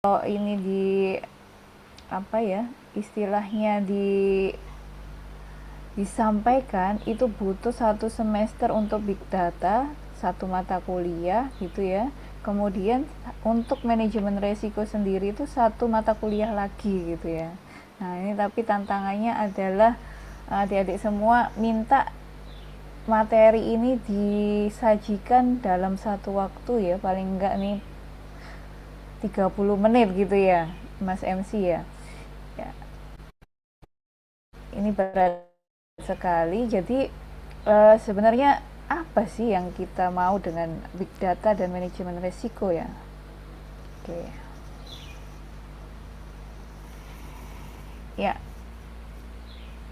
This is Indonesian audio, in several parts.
ini istilahnya disampaikan, itu butuh 1 semester untuk big data, 1 mata kuliah gitu ya. Kemudian untuk manajemen resiko sendiri itu 1 mata kuliah lagi gitu ya. Nah ini tapi tantangannya adalah adik-adik semua minta materi ini disajikan dalam satu waktu ya, paling enggak nih 30 menit gitu ya Mas MC ya. Ya, ini berat sekali. Jadi sebenarnya apa sih yang kita mau dengan big data dan manajemen resiko ya? Oke. Ya,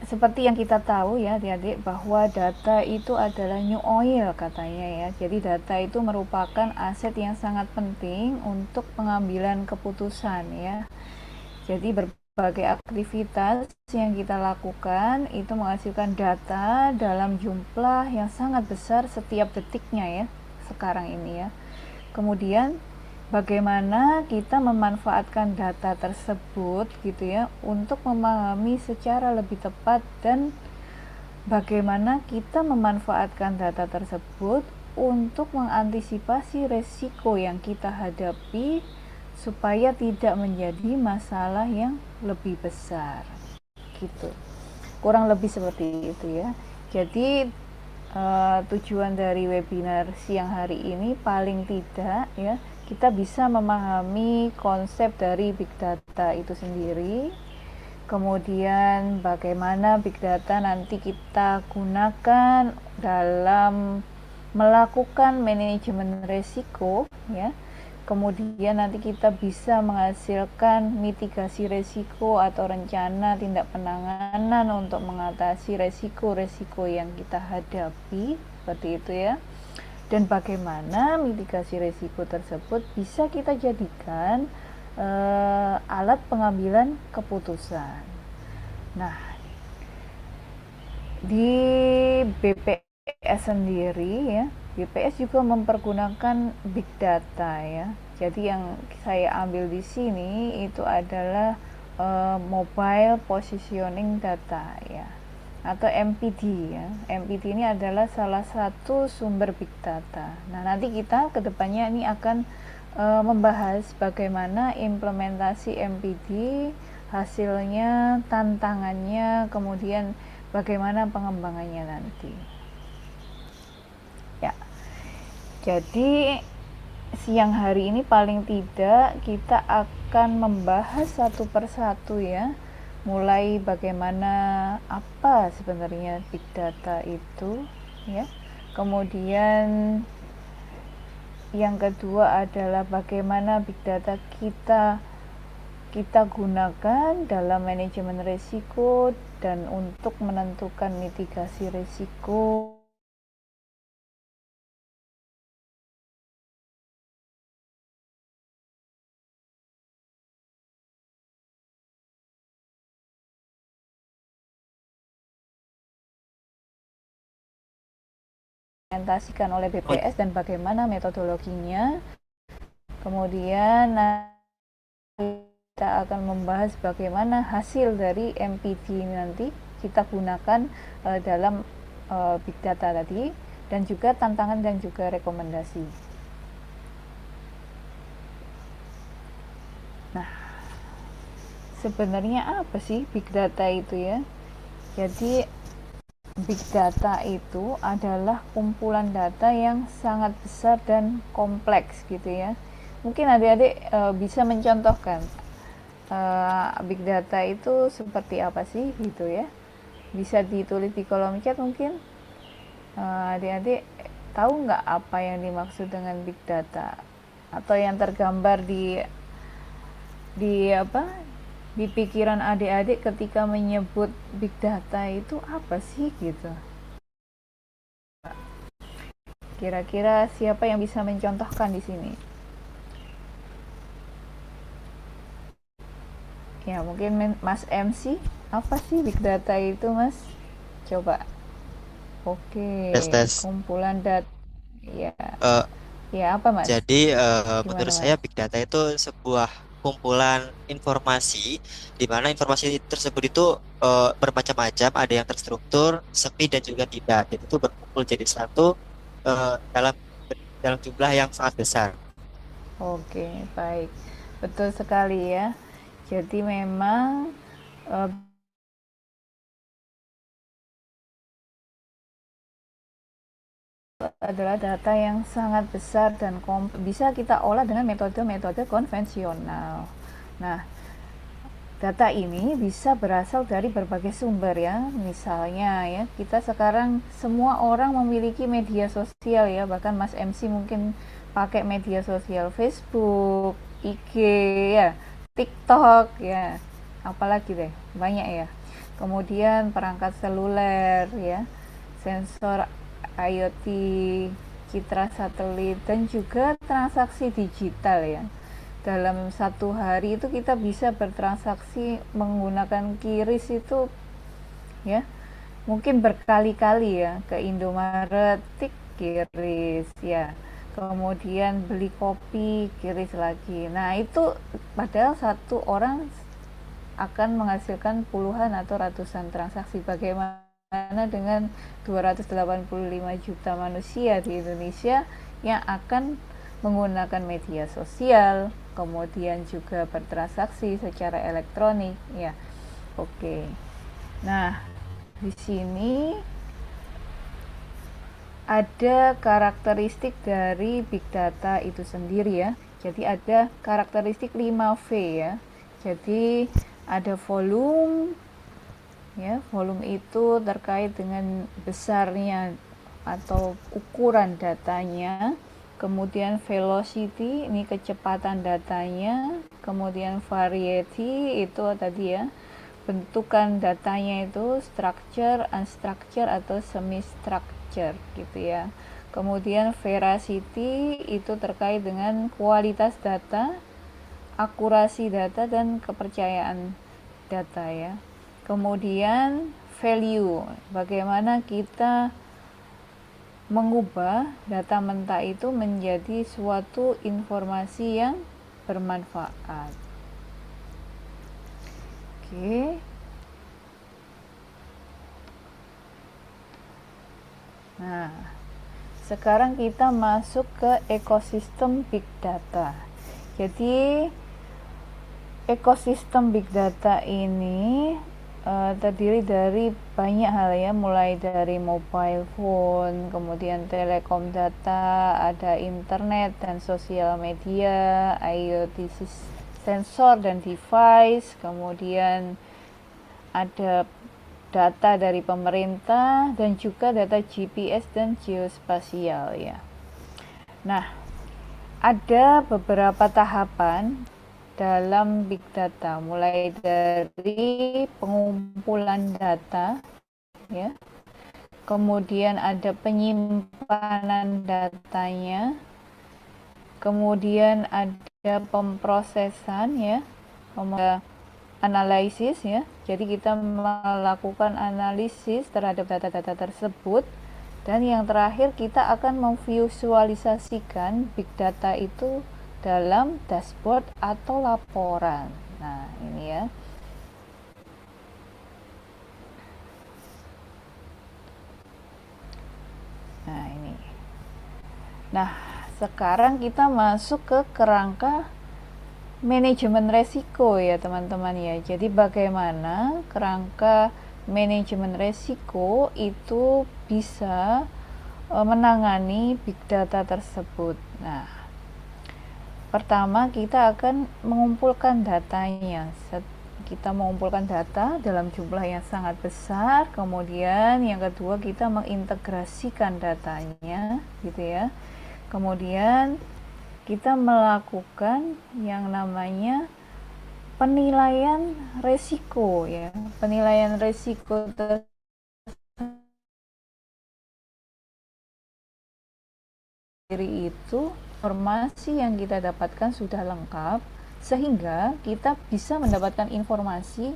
seperti yang kita tahu ya adik-adik, bahwa data itu adalah new oil katanya ya. Jadi data itu merupakan aset yang sangat penting untuk pengambilan keputusan ya. Jadi berbagai aktivitas yang kita lakukan itu menghasilkan data dalam jumlah yang sangat besar setiap detiknya ya, sekarang ini ya. Kemudian bagaimana kita memanfaatkan data tersebut gitu ya untuk memahami secara lebih tepat, dan bagaimana kita memanfaatkan data tersebut untuk mengantisipasi resiko yang kita hadapi supaya tidak menjadi masalah yang lebih besar gitu, kurang lebih seperti itu ya. Jadi tujuan dari webinar siang hari ini paling tidak ya, kita bisa memahami konsep dari big data itu sendiri, kemudian bagaimana big data nanti kita gunakan dalam melakukan manajemen risiko ya. Kemudian nanti kita bisa menghasilkan mitigasi risiko atau rencana tindak penanganan untuk mengatasi resiko-resiko yang kita hadapi, seperti itu ya. Dan bagaimana mitigasi risiko tersebut bisa kita jadikan alat pengambilan keputusan. Nah, di BPS sendiri ya, BPS juga mempergunakan big data ya. Jadi yang saya ambil di sini itu adalah mobile positioning data ya, atau MPD ya. MPD ini adalah salah satu sumber big data. Nah, nanti kita kedepannya ini akan membahas bagaimana implementasi MPD, hasilnya, tantangannya, kemudian bagaimana pengembangannya nanti. Ya, jadi siang hari ini paling tidak kita akan membahas satu persatu ya, mulai bagaimana apa sebenarnya big data itu ya. Kemudian yang kedua adalah bagaimana big data kita gunakan dalam manajemen risiko dan untuk menentukan mitigasi risiko. Implementasikan oleh Oh, BPS dan bagaimana metodologinya. Kemudian kita akan membahas bagaimana hasil dari MPD nanti kita gunakan dalam big data tadi, dan juga tantangan dan juga rekomendasi. Nah, sebenarnya apa sih big data itu ya? Jadi big data itu adalah kumpulan data yang sangat besar dan kompleks gitu ya. Mungkin adik-adik bisa mencontohkan big data itu seperti apa sih gitu ya. Bisa ditulis di kolom chat mungkin. Adik-adik tahu nggak apa yang dimaksud dengan big data, atau yang tergambar di apa di pikiran adik-adik ketika menyebut big data itu apa sih gitu. Kira-kira siapa yang bisa mencontohkan di sini? Ya, mungkin Mas MC. Apa sih big data itu, Mas? Coba. tes Oke, tes. kumpulan data. Ya, Eh, ya apa, Mas? jadi Gimana, menurut saya Mas? big data itu sebuah kumpulan informasi, di mana informasi tersebut itu bermacam-macam, ada yang terstruktur, semi, dan juga tidak. Jadi itu berkumpul jadi satu dalam dalam jumlah yang sangat besar. Oke, baik. Betul sekali ya. Jadi memang eh, adalah data yang sangat besar dan bisa kita olah dengan metode-metode konvensional. Nah, data ini bisa berasal dari berbagai sumber ya. Misalnya ya, kita sekarang semua orang memiliki media sosial ya, bahkan Mas MC mungkin pakai media sosial Facebook, IG ya, TikTok ya. Apalagi deh, banyak ya. Kemudian perangkat seluler ya, sensor IoT, citra satelit, dan juga transaksi digital ya. Dalam satu hari itu kita bisa bertransaksi menggunakan QRIS itu ya, mungkin berkali-kali ya, ke Indomaret, tik QRIS ya. Kemudian beli kopi, QRIS lagi. Nah, itu padahal satu orang akan menghasilkan puluhan atau ratusan transaksi. Bagaimana dengan 285 juta manusia di Indonesia yang akan menggunakan media sosial, kemudian juga bertransaksi secara elektronik ya. Oke. Nah, di sini ada karakteristik dari big data itu sendiri ya. Jadi ada karakteristik 5V ya. Jadi ada volume ya. Volume itu terkait dengan besarnya atau ukuran datanya. Kemudian velocity, ini kecepatan datanya. Kemudian variety itu tadi ya, bentukan datanya itu structure, unstructure atau semi structure gitu ya. Kemudian veracity itu terkait dengan kualitas data, akurasi data, dan kepercayaan data ya. Kemudian value, bagaimana kita mengubah data mentah itu menjadi suatu informasi yang bermanfaat. Oke. Nah, sekarang kita masuk ke ekosistem big data. Jadi ekosistem big data ini terdiri dari banyak hal ya, mulai dari mobile phone, kemudian telekom data, ada internet dan sosial media, IoT sensor dan device, kemudian ada data dari pemerintah dan juga data GPS dan geospasial ya. Nah, ada beberapa tahapan dalam big data, mulai dari pengumpulan data ya, kemudian ada penyimpanan datanya, kemudian ada pemrosesan ya, analisis ya. Jadi kita melakukan analisis terhadap data-data tersebut, dan yang terakhir kita akan memvisualisasikan big data itu dalam dashboard atau laporan. Nah, ini ya. Nah, ini. Nah, sekarang kita masuk ke kerangka manajemen resiko ya teman-teman ya. Jadi bagaimana kerangka manajemen resiko itu bisa menangani big data tersebut. Nah, pertama kita akan mengumpulkan datanya. Kita mengumpulkan data dalam jumlah yang sangat besar. Kemudian yang kedua kita mengintegrasikan datanya gitu ya. Kemudian kita melakukan yang namanya penilaian resiko ya. Penilaian resiko sendiri itu informasi yang kita dapatkan sudah lengkap, sehingga kita bisa mendapatkan informasi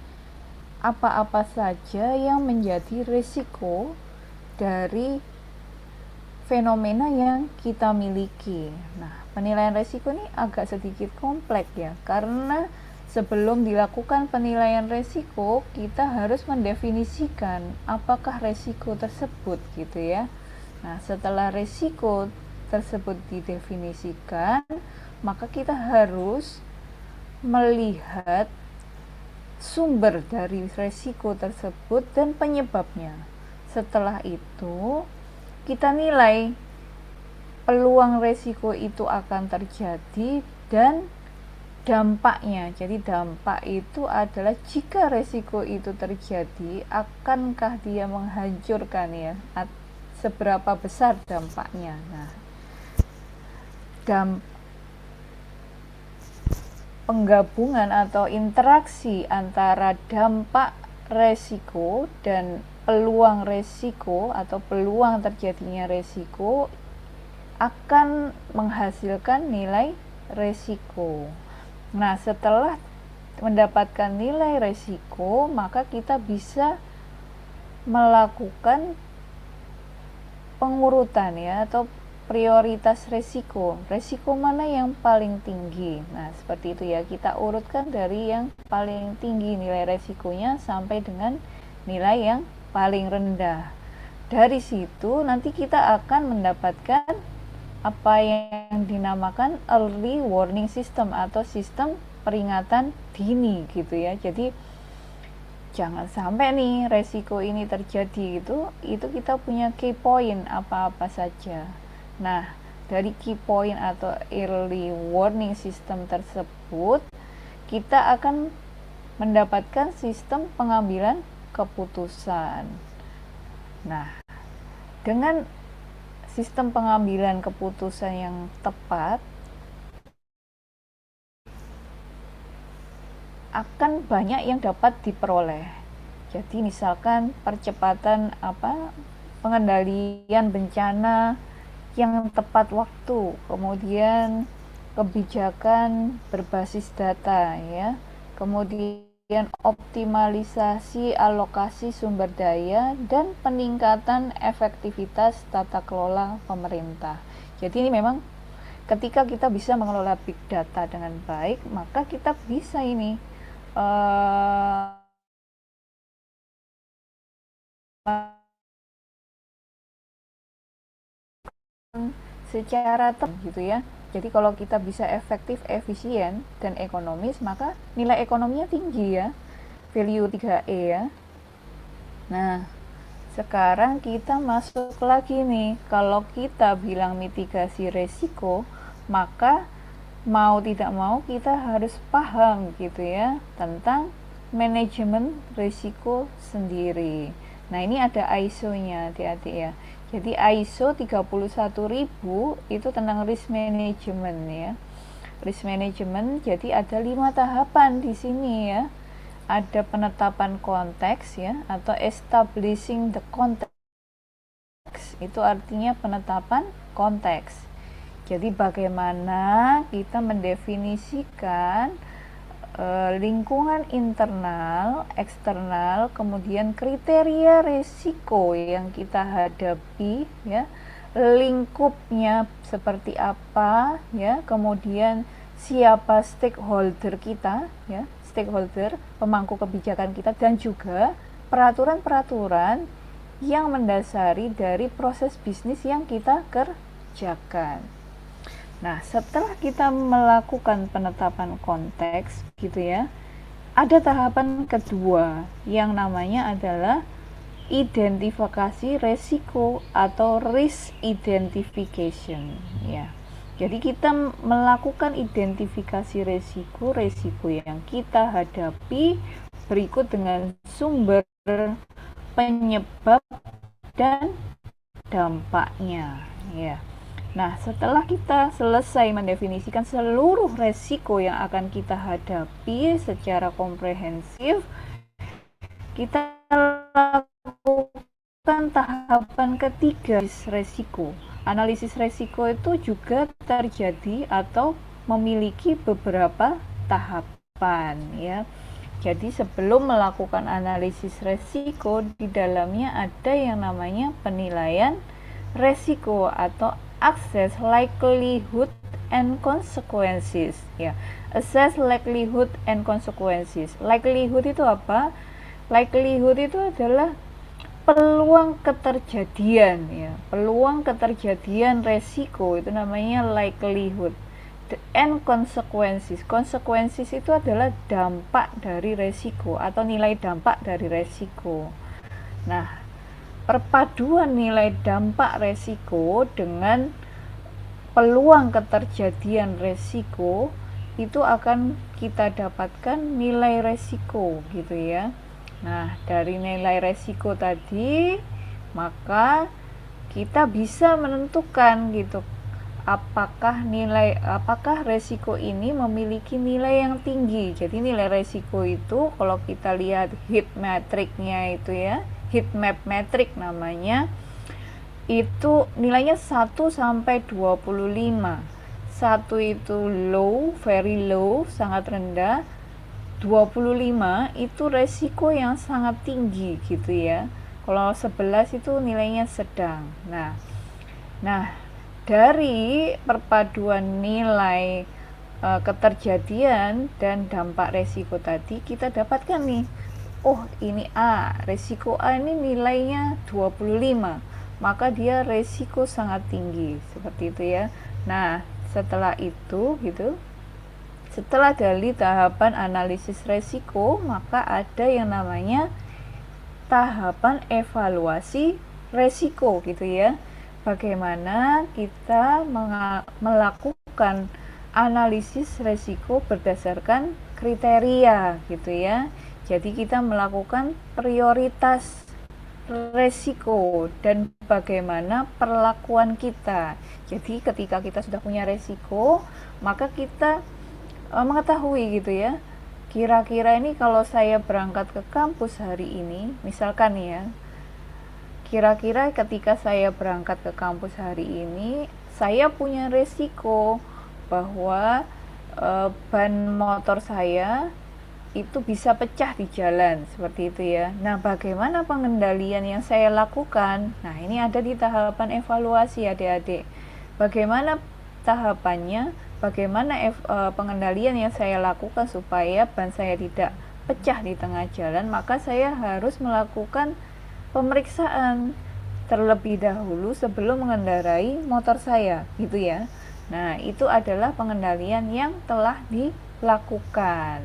apa-apa saja yang menjadi risiko dari fenomena yang kita miliki. Nah, penilaian resiko ini agak sedikit kompleks ya, karena sebelum dilakukan penilaian resiko kita harus mendefinisikan apakah resiko tersebut gitu ya. Nah, setelah resiko tersebut didefinisikan, maka kita harus melihat sumber dari resiko tersebut dan penyebabnya. Setelah itu, kita nilai peluang resiko itu akan terjadi dan dampaknya. Jadi dampak itu adalah jika resiko itu terjadi, akankah dia menghancurkan ya? Seberapa besar dampaknya. Nah, penggabungan atau interaksi antara dampak resiko dan peluang resiko atau peluang terjadinya resiko akan menghasilkan nilai resiko. Nah, setelah mendapatkan nilai resiko, maka kita bisa melakukan pengurutan ya, atau prioritas resiko. Resiko mana yang paling tinggi? Nah, seperti itu ya. Kita urutkan dari yang paling tinggi nilai resikonya sampai dengan nilai yang paling rendah. Dari situ nanti kita akan mendapatkan apa yang dinamakan early warning system atau sistem peringatan dini gitu ya. Jadi jangan sampai nih resiko ini terjadi itu kita punya key point apa-apa saja. Nah, dari key point atau early warning system tersebut kita akan mendapatkan sistem pengambilan keputusan. Nah, dengan sistem pengambilan keputusan yang tepat akan banyak yang dapat diperoleh. Jadi misalkan percepatan pengendalian bencana yang tepat waktu, kemudian kebijakan berbasis data ya, kemudian optimalisasi alokasi sumber daya dan peningkatan efektivitas tata kelola pemerintah. Jadi ini memang ketika kita bisa mengelola big data dengan baik, maka kita bisa ini secara gitu ya. Jadi kalau kita bisa efektif, efisien, dan ekonomis, maka nilai ekonominya tinggi ya, value 3E ya. Nah, sekarang kita masuk lagi nih, kalau kita bilang mitigasi resiko, maka mau tidak mau kita harus paham gitu ya tentang manajemen risiko sendiri. Nah, ini ada ISO-nya adik-adik ya. Jadi ISO 31000 itu tentang risk management ya. Risk management jadi ada 5 tahapan di sini ya. Ada penetapan konteks ya, atau establishing the context. Itu artinya penetapan konteks. Jadi bagaimana kita mendefinisikan lingkungan internal, eksternal, kemudian kriteria risiko yang kita hadapi ya, lingkupnya seperti apa ya, kemudian siapa stakeholder kita ya, stakeholder pemangku kebijakan kita, dan juga peraturan-peraturan yang mendasari dari proses bisnis yang kita kerjakan. Nah, setelah kita melakukan penetapan konteks gitu ya, ada tahapan kedua yang namanya adalah identifikasi resiko atau risk identification ya. Jadi kita melakukan identifikasi resiko yang kita hadapi berikut dengan sumber, penyebab, dan dampaknya ya. Nah, setelah kita selesai mendefinisikan seluruh resiko yang akan kita hadapi secara komprehensif, kita lakukan tahapan ketiga, resiko. Analisis resiko itu juga terjadi atau memiliki beberapa tahapan ya. Jadi sebelum melakukan analisis resiko, di dalamnya ada yang namanya penilaian resiko atau access likelihood and consequences ya. Assess likelihood and consequences. Likelihood itu apa? Likelihood itu adalah peluang keterjadian ya, peluang keterjadian resiko, itu namanya likelihood. And consequences, consequences itu adalah dampak dari resiko atau nilai dampak dari resiko. Nah, perpaduan nilai dampak resiko dengan peluang keterjadian resiko itu akan kita dapatkan nilai resiko gitu ya. Nah, dari nilai resiko tadi maka kita bisa menentukan gitu apakah resiko ini memiliki nilai yang tinggi. Jadi nilai resiko itu kalau kita lihat heat matrix-nya itu ya, heat map matrix namanya, itu nilainya 1 sampai 25. 1 itu low, very low, sangat rendah. 25 itu resiko yang sangat tinggi gitu ya. Kalau 11 itu nilainya sedang. Nah, dari perpaduan nilai keterjadian dan dampak resiko tadi kita dapatkan nih, oh ini A, resiko A ini nilainya 25, maka dia resiko sangat tinggi, seperti itu ya. Nah, setelah itu gitu, setelah dari tahapan analisis resiko, maka ada yang namanya tahapan evaluasi resiko gitu ya. Bagaimana kita melakukan analisis resiko berdasarkan kriteria gitu ya. Jadi kita melakukan prioritas resiko dan bagaimana perlakuan kita. Jadi ketika kita sudah punya resiko, maka kita mengetahui gitu ya, kira-kira ini kalau saya berangkat ke kampus hari ini, misalkan ya, kira-kira ketika saya berangkat ke kampus hari ini, saya punya resiko bahwa ban motor saya itu bisa pecah di jalan, seperti itu ya. Nah, bagaimana pengendalian yang saya lakukan? Nah, ini ada di tahapan evaluasi adik-adik. Bagaimana tahapannya? Bagaimana pengendalian yang saya lakukan supaya ban saya tidak pecah di tengah jalan? Maka saya harus melakukan pemeriksaan terlebih dahulu sebelum mengendarai motor saya gitu ya. Nah, itu adalah pengendalian yang telah dilakukan.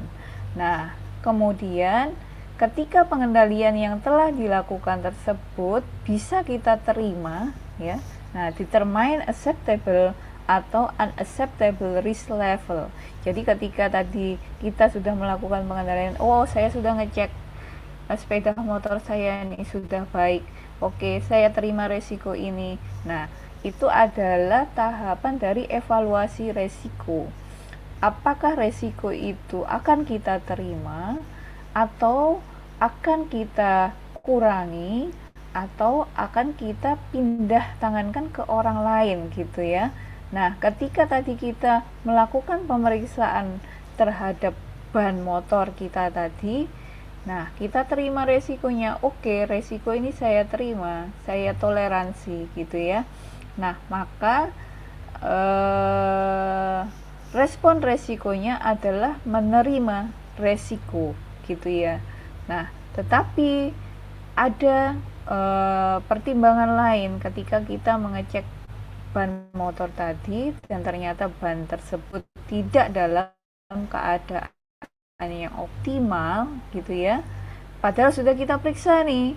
Nah, kemudian ketika pengendalian yang telah dilakukan tersebut bisa kita terima ya. Nah, determine acceptable atau unacceptable risk level. Jadi ketika tadi kita sudah melakukan pengendalian, oh saya sudah ngecek sepeda motor saya ini sudah baik, oke saya terima resiko ini. Nah, itu adalah tahapan dari evaluasi resiko. Apakah resiko itu akan kita terima atau akan kita kurangi atau akan kita pindah tangankan ke orang lain gitu ya. Nah, ketika tadi kita melakukan pemeriksaan terhadap ban motor kita tadi, nah, kita terima resikonya. Oke, resiko ini saya terima, saya toleransi gitu ya. Nah, maka respon resikonya adalah menerima resiko gitu ya. Nah, tetapi ada pertimbangan lain ketika kita mengecek ban motor tadi dan ternyata ban tersebut tidak dalam keadaan yang optimal gitu ya, padahal sudah kita periksa nih.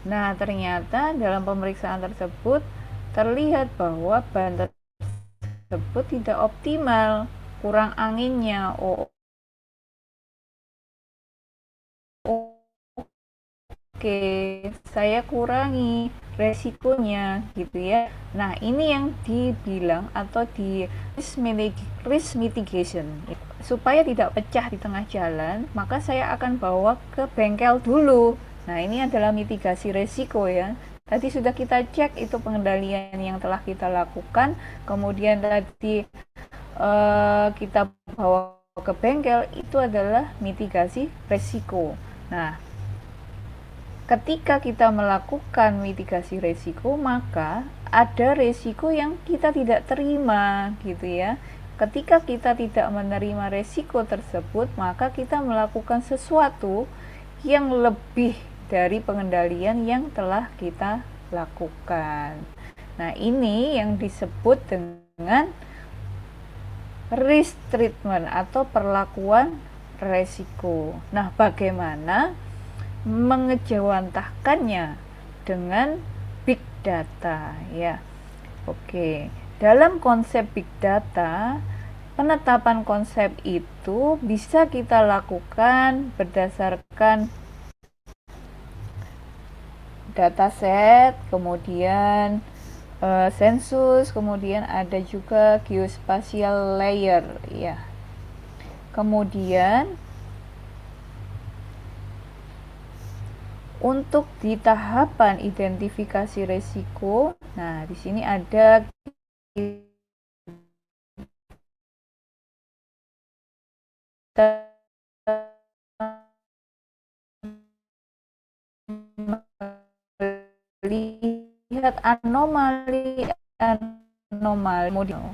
Nah, ternyata dalam pemeriksaan tersebut terlihat bahwa ban tersebut tidak optimal, kurang anginnya. Oke, saya kurangi resikonya gitu ya. Nah, ini yang dibilang atau di risk mitigation. Supaya tidak pecah di tengah jalan, maka saya akan bawa ke bengkel dulu. Nah, ini adalah mitigasi resiko ya. Tadi sudah kita cek itu pengendalian yang telah kita lakukan, kemudian tadi kita bawa ke bengkel, itu adalah mitigasi resiko. Nah, ketika kita melakukan mitigasi resiko, maka ada resiko yang kita tidak terima gitu ya. ketika kita tidak menerima resiko tersebut, maka kita melakukan sesuatu yang lebih dari pengendalian yang telah kita lakukan. Nah, ini yang disebut dengan risk treatment atau perlakuan resiko. Nah, bagaimana mengejawantahkannya dengan big data ya. Oke, dalam konsep big data, penetapan konsep itu bisa kita lakukan berdasarkan dataset, kemudian sensus, kemudian ada juga geospatial layer ya. Kemudian untuk di tahapan identifikasi resiko, nah di sini ada kita melihat anomali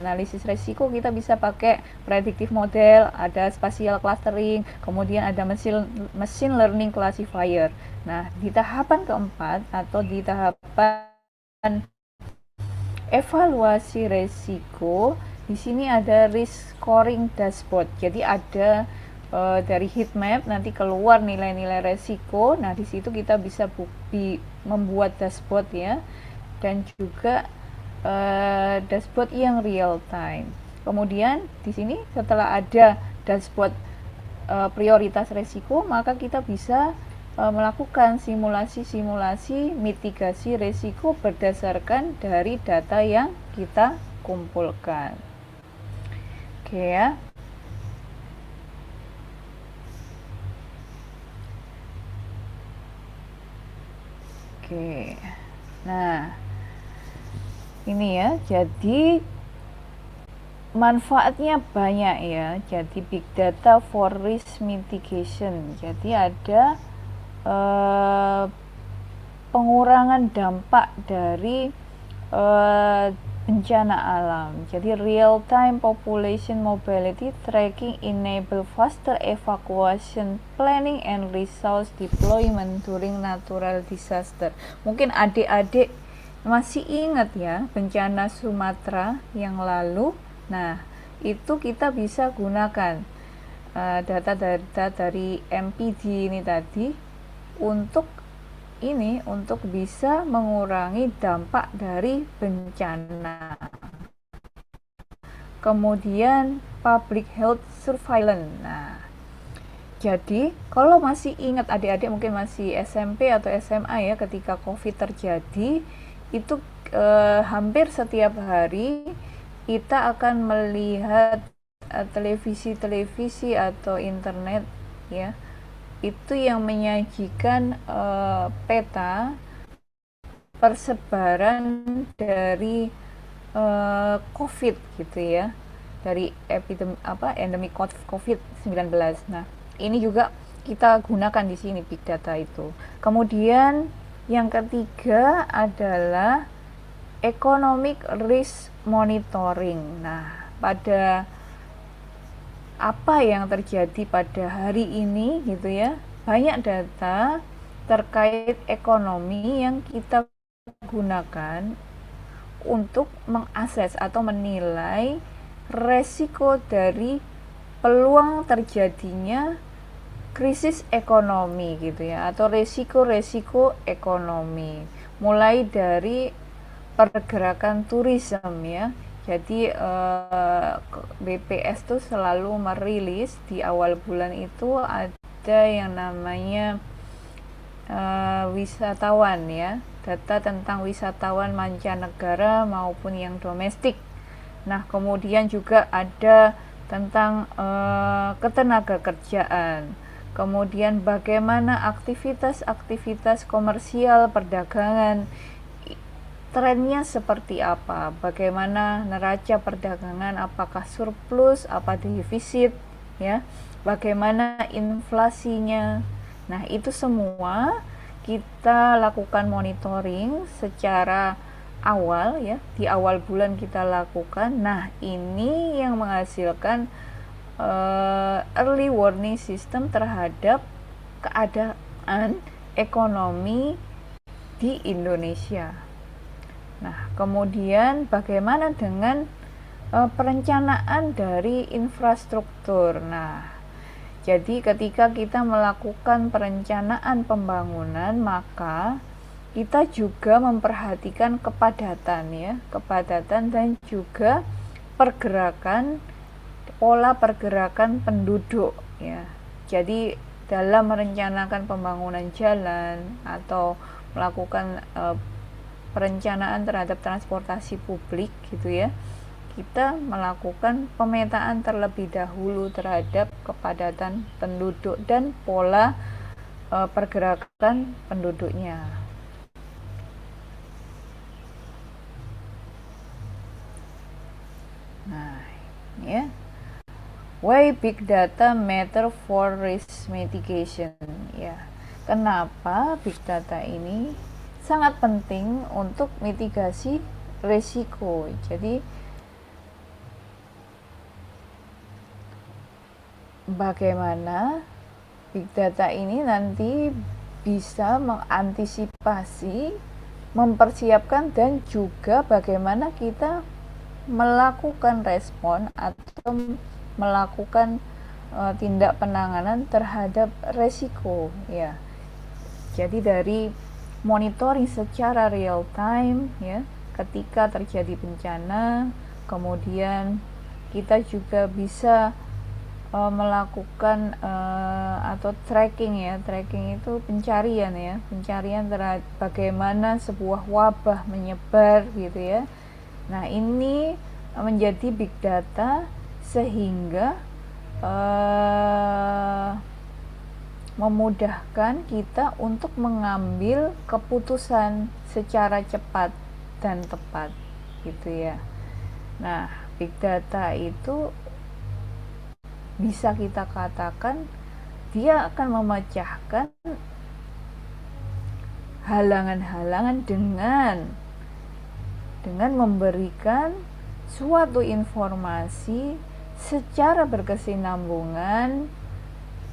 analisis resiko, kita bisa pakai predictive model, ada spatial clustering, kemudian ada machine learning classifier. Nah, di tahapan keempat atau di tahapan evaluasi resiko, di sini ada risk scoring dashboard. Jadi ada dari heat map nanti keluar nilai-nilai resiko. Nah, di situ kita bisa membuat dashboard ya, dan juga dashboard yang real time. Kemudian di sini setelah ada dashboard prioritas resiko, maka kita bisa melakukan simulasi-simulasi mitigasi resiko berdasarkan dari data yang kita kumpulkan. Oke ya. Oke. Nah, ini ya, jadi manfaatnya banyak ya. Jadi big data for risk mitigation. Jadi ada pengurangan dampak dari bencana alam. Jadi real time population mobility tracking enable faster evacuation planning and resource deployment during natural disaster. Mungkin adik-adik masih ingat ya bencana Sumatera yang lalu. Nah, itu kita bisa gunakan data-data dari MPD ini tadi untuk bisa mengurangi dampak dari bencana. Kemudian public health surveillance. Nah, jadi kalau masih ingat adik-adik mungkin masih SMP atau SMA ya, ketika COVID terjadi itu hampir setiap hari kita akan melihat televisi atau internet ya, itu yang menyajikan peta persebaran dari COVID gitu ya, dari endemi COVID-19. Nah, ini juga kita gunakan di sini big data itu. Kemudian yang ketiga adalah economic risk monitoring. Nah, pada apa yang terjadi pada hari ini gitu ya, banyak data terkait ekonomi yang kita gunakan untuk mengakses atau menilai resiko dari peluang terjadinya krisis ekonomi gitu ya, atau resiko-resiko ekonomi, mulai dari pergerakan turisme ya. Jadi BPS tuh selalu merilis di awal bulan itu ada yang namanya wisatawan ya, data tentang wisatawan mancanegara maupun yang domestik. Nah, kemudian juga ada tentang ketenaga kerjaan. Kemudian bagaimana aktivitas komersial perdagangan, trennya seperti apa, bagaimana neraca perdagangan, apakah surplus, apa defisit ya, bagaimana inflasinya. Nah, itu semua kita lakukan monitoring secara awal ya, di awal bulan kita lakukan. Nah, ini yang menghasilkan early warning system terhadap keadaan ekonomi di Indonesia. Nah, kemudian bagaimana dengan perencanaan dari infrastruktur? Nah, jadi ketika kita melakukan perencanaan pembangunan, maka kita juga memperhatikan kepadatan ya, kepadatan dan juga pergerakan, pola pergerakan penduduk ya. Jadi dalam merencanakan pembangunan jalan atau melakukan perencanaan terhadap transportasi publik gitu ya, kita melakukan pemetaan terlebih dahulu terhadap kepadatan penduduk dan pola pergerakan penduduknya. Nah, ya. Why big data matter for risk mitigation? Ya. Kenapa big data ini sangat penting untuk mitigasi risiko? Jadi bagaimana big data ini nanti bisa mengantisipasi, mempersiapkan, dan juga bagaimana kita melakukan respon atau melakukan tindak penanganan terhadap resiko ya. Jadi dari monitoring secara real time ya, ketika terjadi bencana, kemudian kita juga bisa melakukan atau tracking ya, tracking itu pencarian ya, pencarian terhadap bagaimana sebuah wabah menyebar gitu ya. Nah, ini menjadi big data sehingga memudahkan kita untuk mengambil keputusan secara cepat dan tepat gitu ya. Nah, big data itu bisa kita katakan dia akan memecahkan halangan-halangan dengan memberikan suatu informasi secara berkesinambungan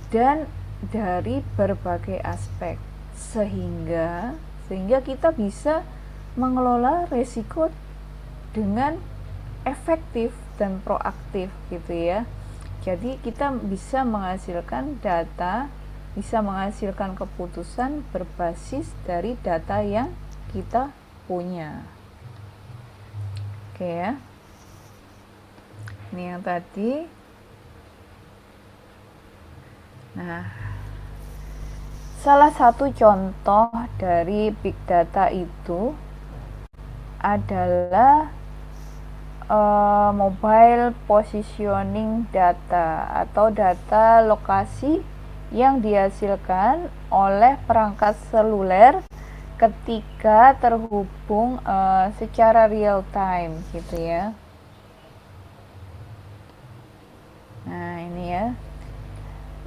dan dari berbagai aspek sehingga kita bisa mengelola risiko dengan efektif dan proaktif gitu ya. Jadi kita bisa menghasilkan data, bisa menghasilkan keputusan berbasis dari data yang kita punya. Oke ya. Ini yang tadi. Nah, salah satu contoh dari big data itu adalah mobile positioning data atau data lokasi yang dihasilkan oleh perangkat seluler ketika terhubung secara real time gitu ya. Nah, ini ya.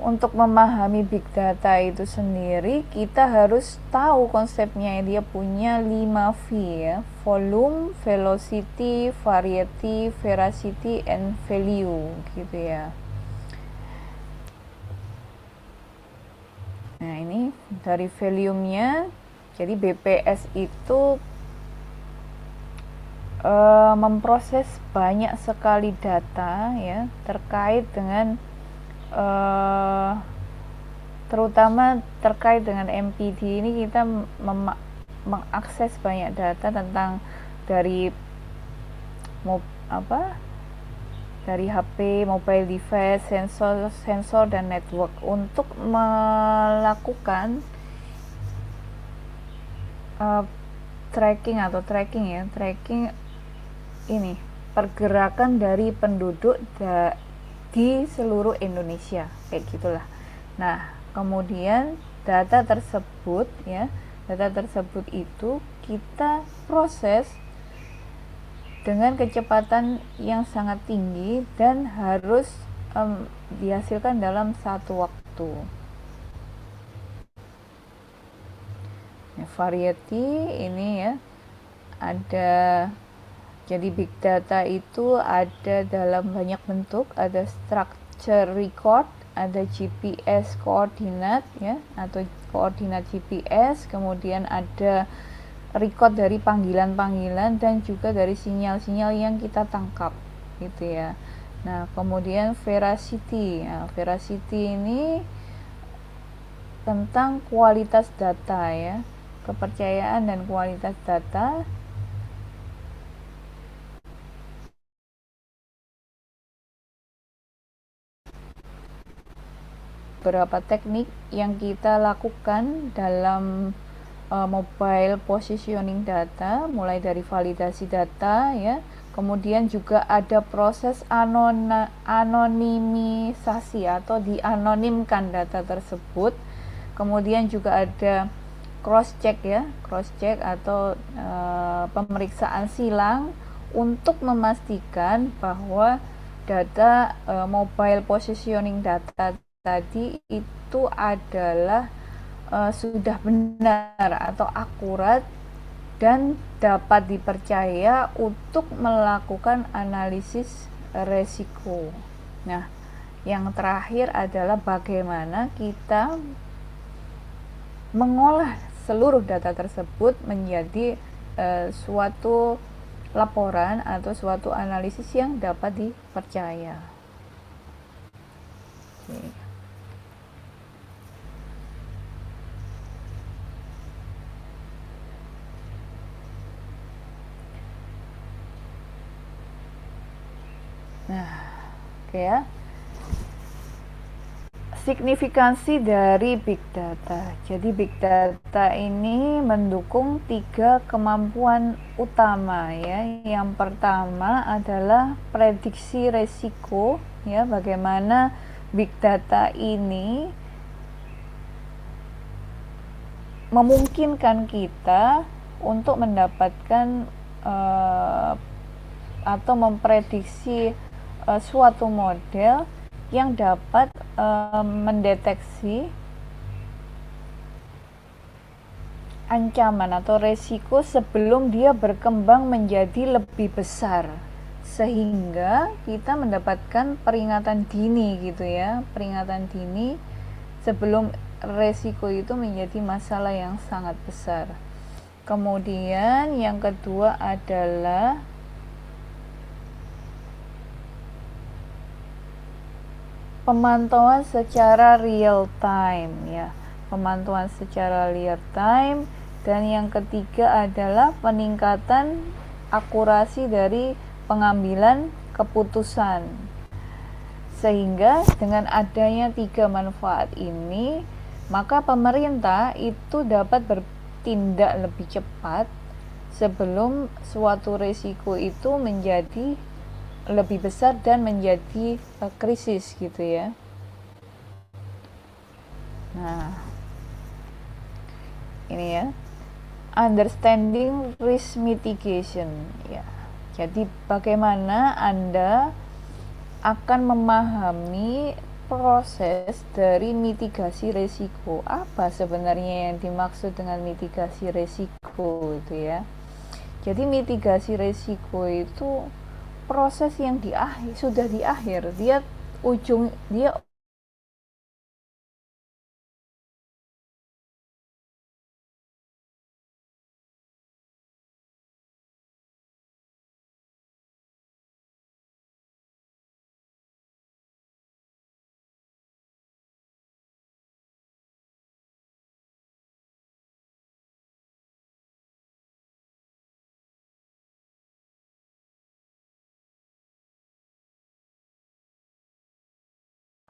Untuk memahami big data itu sendiri, kita harus tahu konsepnya. Dia punya 5V ya. Volume, velocity, variety, veracity, and value gitu ya. Nah, ini dari volume-nya. Jadi BPS itu memproses banyak sekali data ya terkait dengan terutama terkait dengan MPD ini. Kita mengakses banyak data tentang dari dari HP, mobile device, sensor dan network untuk melakukan tracking ini pergerakan dari penduduk di seluruh Indonesia kayak gitulah. Nah, kemudian data tersebut itu kita proses dengan kecepatan yang sangat tinggi dan harus dihasilkan dalam satu waktu. Variety ini ya Jadi big data itu ada dalam banyak bentuk, ada structure record, ada GPS koordinat ya, atau koordinat GPS, kemudian ada record dari panggilan-panggilan dan juga dari sinyal-sinyal yang kita tangkap gitu ya. Nah, kemudian veracity. Nah, veracity ini tentang kualitas data ya, kepercayaan dan kualitas data. Beberapa teknik yang kita lakukan dalam mobile positioning data, mulai dari validasi data ya, kemudian juga ada proses anonimisasi atau dianonimkan data tersebut, kemudian juga ada cross check ya, cross check atau pemeriksaan silang untuk memastikan bahwa data mobile positioning data tadi itu adalah sudah benar atau akurat dan dapat dipercaya untuk melakukan analisis resiko. Nah, yang terakhir adalah bagaimana kita mengolah seluruh data tersebut menjadi suatu laporan atau suatu analisis yang dapat dipercaya. Oke. Nah, oke ya. Signifikansi dari big data. Jadi big data ini mendukung 3 kemampuan utama ya. Yang pertama adalah prediksi resiko ya, bagaimana big data ini memungkinkan kita untuk mendapatkan atau memprediksi suatu model yang dapat mendeteksi ancaman atau resiko sebelum dia berkembang menjadi lebih besar, sehingga kita mendapatkan peringatan dini gitu ya, peringatan dini sebelum resiko itu menjadi masalah yang sangat besar. Kemudian yang kedua adalah pemantauan secara real time ya, pemantauan secara real time. Dan yang ketiga adalah peningkatan akurasi dari pengambilan keputusan. Sehingga dengan adanya 3 manfaat ini, maka pemerintah itu dapat bertindak lebih cepat sebelum suatu risiko itu menjadi lebih besar dan menjadi krisis gitu ya. Nah, ini ya, understanding risk mitigation ya. Jadi bagaimana Anda akan memahami proses dari mitigasi resiko. Apa sebenarnya yang dimaksud dengan mitigasi resiko itu ya? Jadi mitigasi resiko itu proses yang sudah di akhir, dia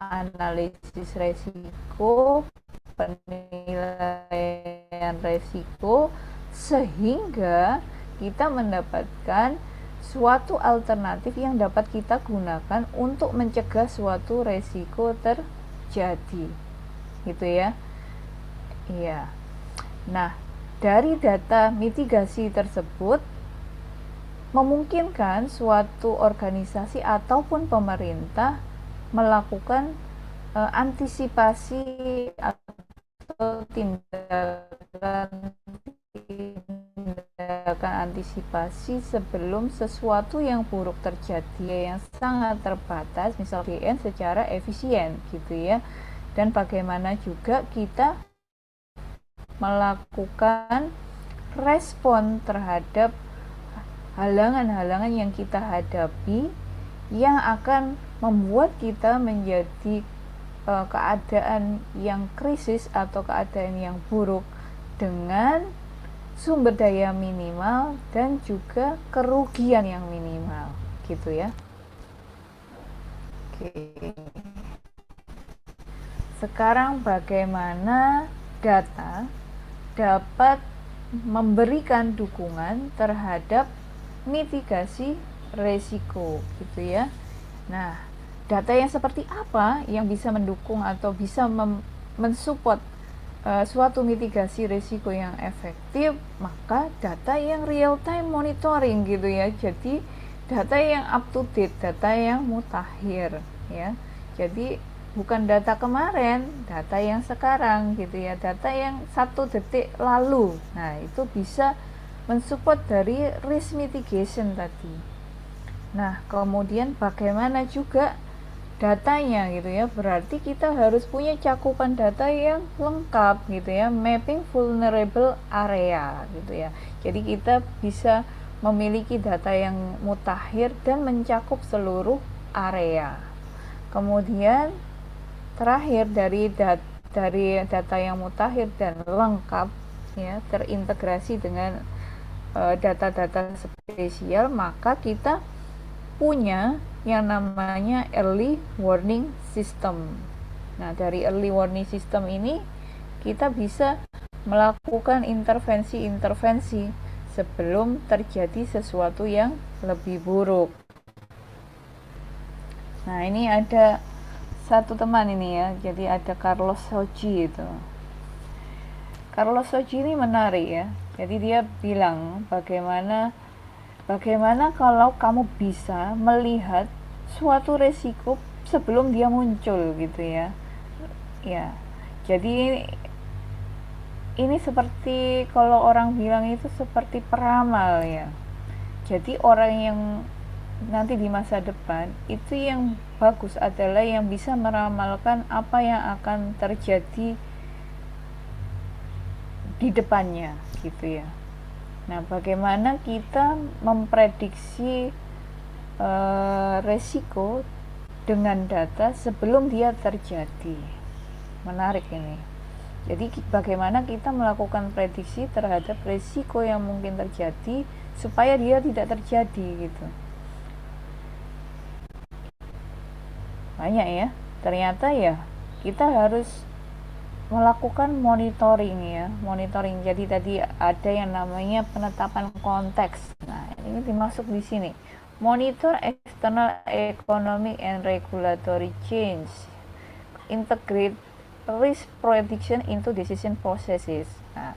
analisis resiko, penilaian resiko, sehingga kita mendapatkan suatu alternatif yang dapat kita gunakan untuk mencegah suatu resiko terjadi gitu ya. Iya. Nah, dari data mitigasi tersebut memungkinkan suatu organisasi ataupun pemerintah melakukan antisipasi atau tindakan mengerjakan antisipasi sebelum sesuatu yang buruk terjadi yang sangat terbatas, misal DN secara efisien gitu ya. Dan bagaimana juga kita melakukan respon terhadap halangan-halangan yang kita hadapi yang akan membuat kita menjadi keadaan yang krisis atau keadaan yang buruk dengan sumber daya minimal dan juga kerugian yang minimal gitu ya. Oke. Sekarang bagaimana data dapat memberikan dukungan terhadap mitigasi resiko gitu ya. Nah, data yang seperti apa yang bisa mendukung atau bisa mensupport suatu mitigasi risiko yang efektif? Maka data yang real time monitoring gitu ya. Jadi data yang up to date, data yang mutakhir ya. Jadi bukan data kemarin, data yang sekarang gitu ya, data yang 1 detik lalu. Nah, itu bisa mensupport dari risk mitigation tadi. Nah, kemudian bagaimana juga datanya gitu ya, berarti kita harus punya cakupan data yang lengkap gitu ya, mapping vulnerable area gitu ya. Jadi kita bisa memiliki data yang mutakhir dan mencakup seluruh area. Kemudian terakhir dari data yang mutakhir dan lengkap ya, terintegrasi dengan data-data spesial, maka kita punya yang namanya early warning system. Nah, dari early warning system ini kita bisa melakukan intervensi-intervensi sebelum terjadi sesuatu yang lebih buruk. Nah, ini ada satu teman ini ya, jadi ada Carlos Soji itu. Carlos Soji ini menarik ya, jadi dia bilang bagaimana kalau kamu bisa melihat suatu resiko sebelum dia muncul gitu ya. Ya, jadi ini seperti kalau orang bilang itu seperti peramal ya. Jadi orang yang nanti di masa depan itu yang bagus adalah yang bisa meramalkan apa yang akan terjadi di depannya gitu ya. Nah, bagaimana kita memprediksi resiko dengan data sebelum dia terjadi? Menarik ini. Jadi bagaimana kita melakukan prediksi terhadap resiko yang mungkin terjadi supaya dia tidak terjadi gitu. Banyak ya, ternyata ya kita harus melakukan monitoring ya, monitoring. Jadi tadi ada yang namanya penetapan konteks. Nah, ini dimasuk di sini. Monitor external economic and regulatory change. Integrate risk prediction into decision processes. Nah,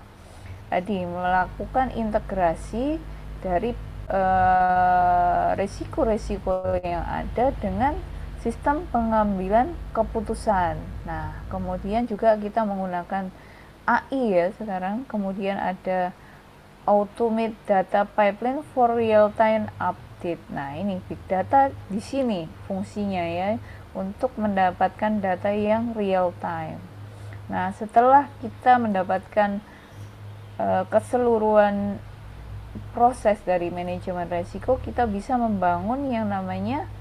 tadi melakukan integrasi dari risiko-risiko yang ada dengan sistem pengambilan keputusan. Nah, kemudian juga kita menggunakan AI ya sekarang. Kemudian ada automate data pipeline for real time update. Nah, ini big data di sini fungsinya ya, untuk mendapatkan data yang real time. Nah, setelah kita mendapatkan keseluruhan proses dari manajemen risiko, kita bisa membangun yang namanya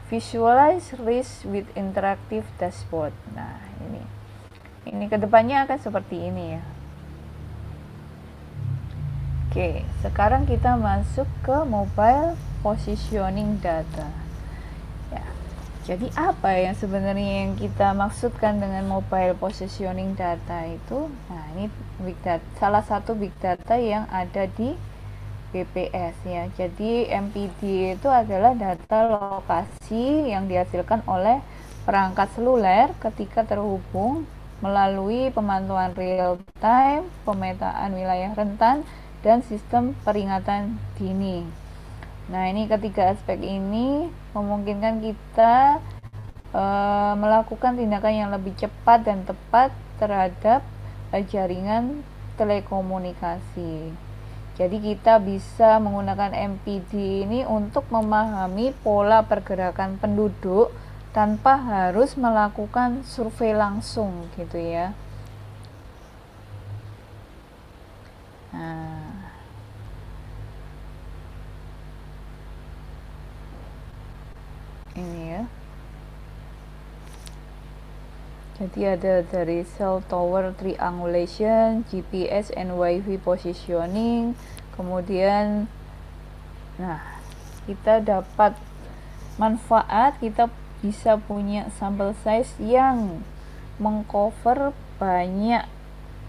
visualize risk with interactive dashboard. Nah, ini kedepannya akan seperti ini ya. Oke, sekarang kita masuk ke mobile positioning data. Ya, jadi apa yang sebenarnya yang kita maksudkan dengan mobile positioning data itu? Nah, ini big data, salah satu big data yang ada di BPS ya. Jadi MPD itu adalah data lokasi yang dihasilkan oleh perangkat seluler ketika terhubung melalui pemantauan real time, pemetaan wilayah rentan, dan sistem peringatan dini. Nah, ini ketiga aspek ini memungkinkan kita melakukan tindakan yang lebih cepat dan tepat terhadap jaringan telekomunikasi. Jadi kita bisa menggunakan MPD ini untuk memahami pola pergerakan penduduk tanpa harus melakukan survei langsung gitu ya. Nah, ini ya. Jadi ada dari cell tower triangulation, GPS and Wi-Fi positioning, kemudian nah kita dapat manfaat, kita bisa punya sample size yang mengcover banyak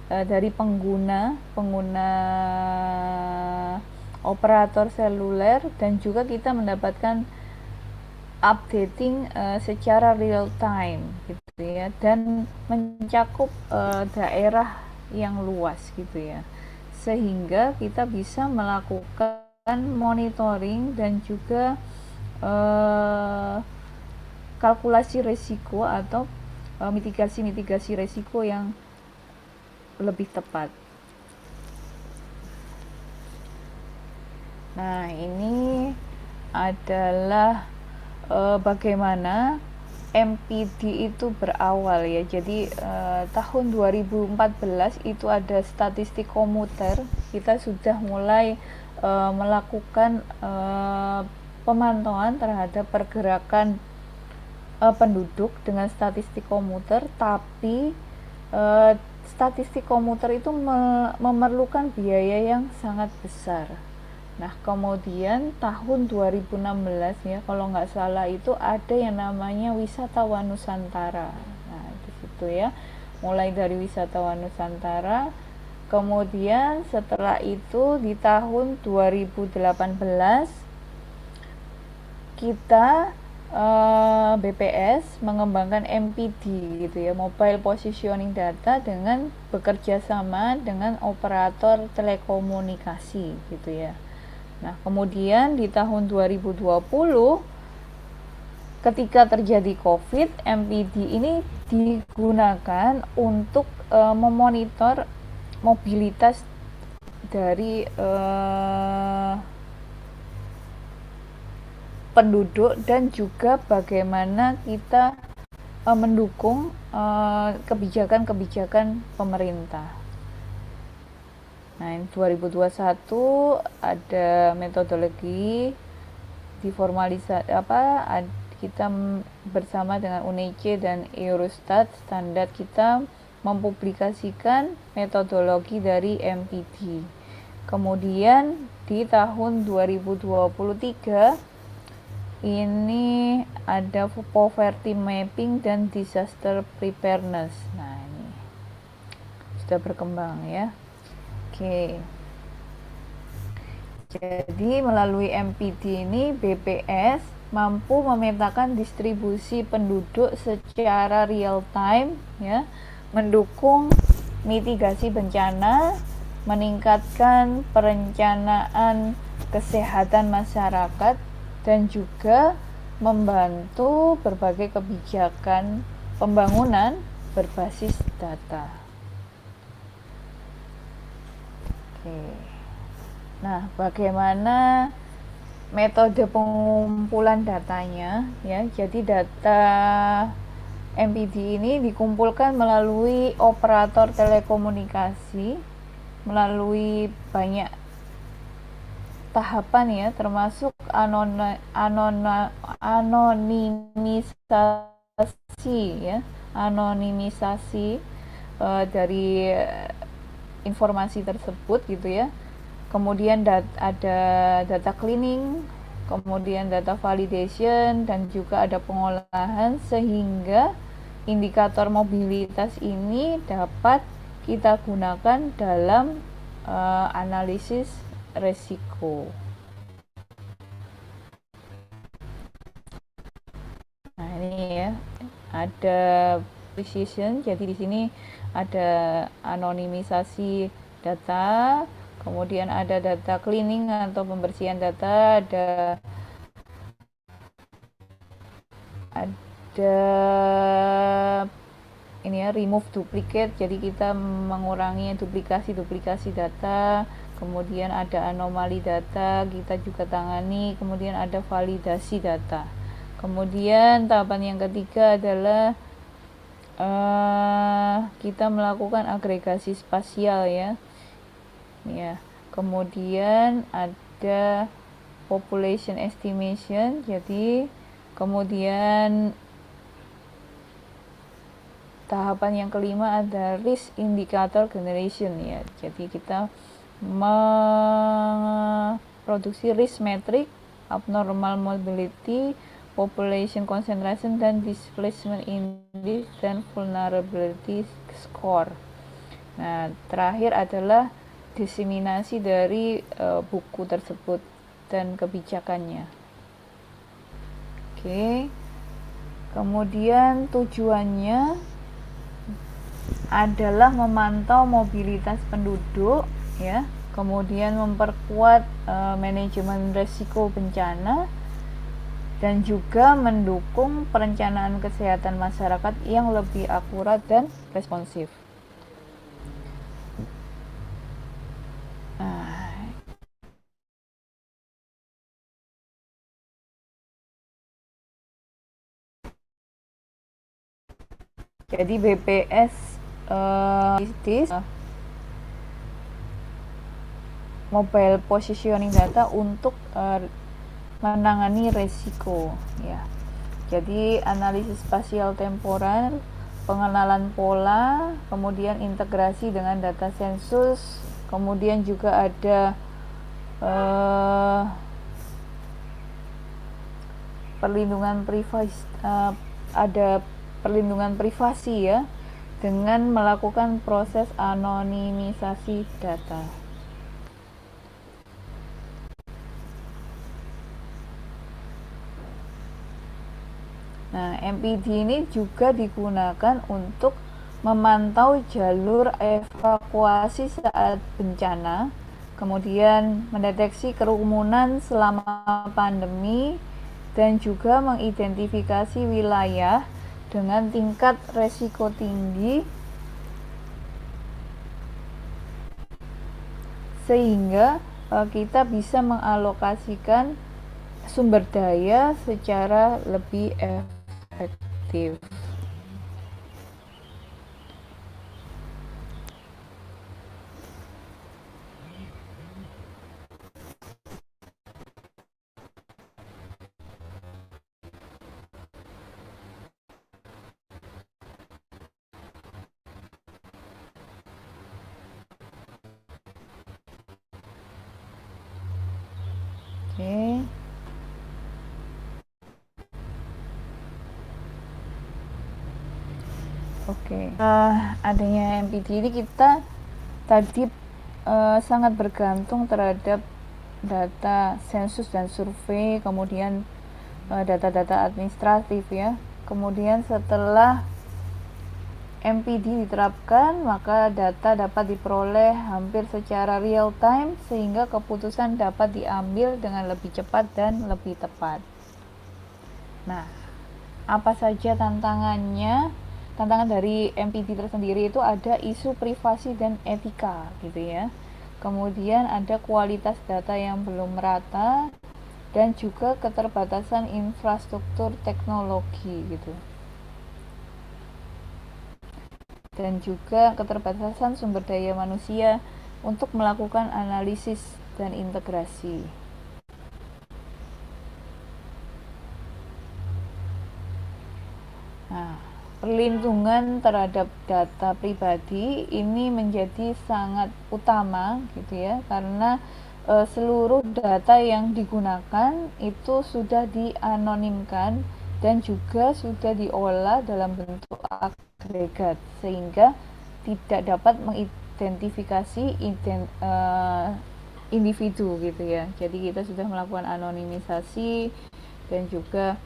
dari pengguna operator seluler, dan juga kita mendapatkan updating secara real time gitu ya, dan mencakup daerah yang luas gitu ya, sehingga kita bisa melakukan monitoring dan juga kalkulasi risiko atau mitigasi risiko yang lebih tepat. Nah, ini adalah bagaimana MPD itu berawal ya. Jadi tahun 2014 itu ada statistik komuter, kita sudah mulai melakukan pemantauan terhadap pergerakan penduduk dengan statistik komuter, tapi statistik komuter itu memerlukan biaya yang sangat besar. Nah, kemudian tahun 2016 ya, kalau nggak salah itu ada yang namanya Wisatawan Nusantara. Nah, di situ ya, mulai dari Wisatawan Nusantara. Kemudian setelah itu di tahun 2018 kita BPS mengembangkan MPD gitu ya, Mobile Positioning Data, dengan bekerja sama dengan operator telekomunikasi gitu ya. Nah, kemudian di tahun 2020 ketika terjadi COVID, MPD ini digunakan untuk memonitor mobilitas dari penduduk, dan juga bagaimana kita mendukung kebijakan-kebijakan pemerintah. Nah, 2021 ada metodologi diformalisasi kita bersama dengan UNECE dan Eurostat, standar kita mempublikasikan metodologi dari MPD. Kemudian di tahun 2023 ini ada poverty mapping dan disaster preparedness. Nah, ini sudah berkembang ya. Oke. Jadi melalui MPD ini BPS mampu memetakan distribusi penduduk secara real time ya, mendukung mitigasi bencana, meningkatkan perencanaan kesehatan masyarakat, dan juga membantu berbagai kebijakan pembangunan berbasis data. Oke. Nah, bagaimana metode pengumpulan datanya ya? Jadi data MPD ini dikumpulkan melalui operator telekomunikasi melalui banyak tahapan ya, termasuk anonimisasi ya, dari informasi tersebut gitu ya. Kemudian ada data cleaning, kemudian data validation, dan juga ada pengolahan, sehingga indikator mobilitas ini dapat kita gunakan dalam analisis resiko. Nah, ini ya, ada precision. Jadi di sini ada anonimisasi data, kemudian ada data cleaning atau pembersihan data, ada ini ya, remove duplicate, jadi kita mengurangi duplikasi data. kemudian ada anomali data, kita juga tangani, kemudian ada validasi data. Kemudian tahapan yang ketiga adalah kita melakukan agregasi spasial ya. Kemudian ada population estimation, jadi kemudian tahapan yang kelima ada risk indicator generation ya. Jadi kita memproduksi risk metric, abnormal mobility, population concentration, dan displacement index, dan vulnerability score. Nah, terakhir adalah diseminasi dari buku tersebut dan kebijakannya. Oke. Kemudian tujuannya adalah memantau mobilitas penduduk ya, kemudian memperkuat manajemen risiko bencana, dan juga mendukung perencanaan kesehatan masyarakat yang lebih akurat dan responsif. Jadi BPS mobile positioning data untuk menangani resiko ya. Jadi analisis spasial temporal, pengenalan pola, kemudian integrasi dengan data sensus, kemudian juga ada perlindungan privasi ya, dengan melakukan proses anonimisasi data. Nah, MPD ini juga digunakan untuk memantau jalur evakuasi saat bencana, kemudian mendeteksi kerumunan selama pandemi, dan juga mengidentifikasi wilayah dengan tingkat resiko tinggi sehingga kita bisa mengalokasikan sumber daya secara lebih efektif. Oke. Adanya MPD ini kita tadi sangat bergantung terhadap data sensus dan survei, kemudian data-data administratif ya. Kemudian setelah MPD diterapkan, maka data dapat diperoleh hampir secara real time sehingga keputusan dapat diambil dengan lebih cepat dan lebih tepat. Nah, apa saja tantangannya? Tantangan dari MPD tersendiri itu ada isu privasi dan etika gitu ya. Kemudian ada kualitas data yang belum merata dan juga keterbatasan infrastruktur teknologi gitu. Dan juga keterbatasan sumber daya manusia untuk melakukan analisis dan integrasi. Nah, perlindungan terhadap data pribadi ini menjadi sangat utama gitu ya, karena seluruh data yang digunakan itu sudah dianonimkan dan juga sudah diolah dalam bentuk agregat sehingga tidak dapat mengidentifikasi individu gitu ya. Jadi kita sudah melakukan anonimisasi dan juga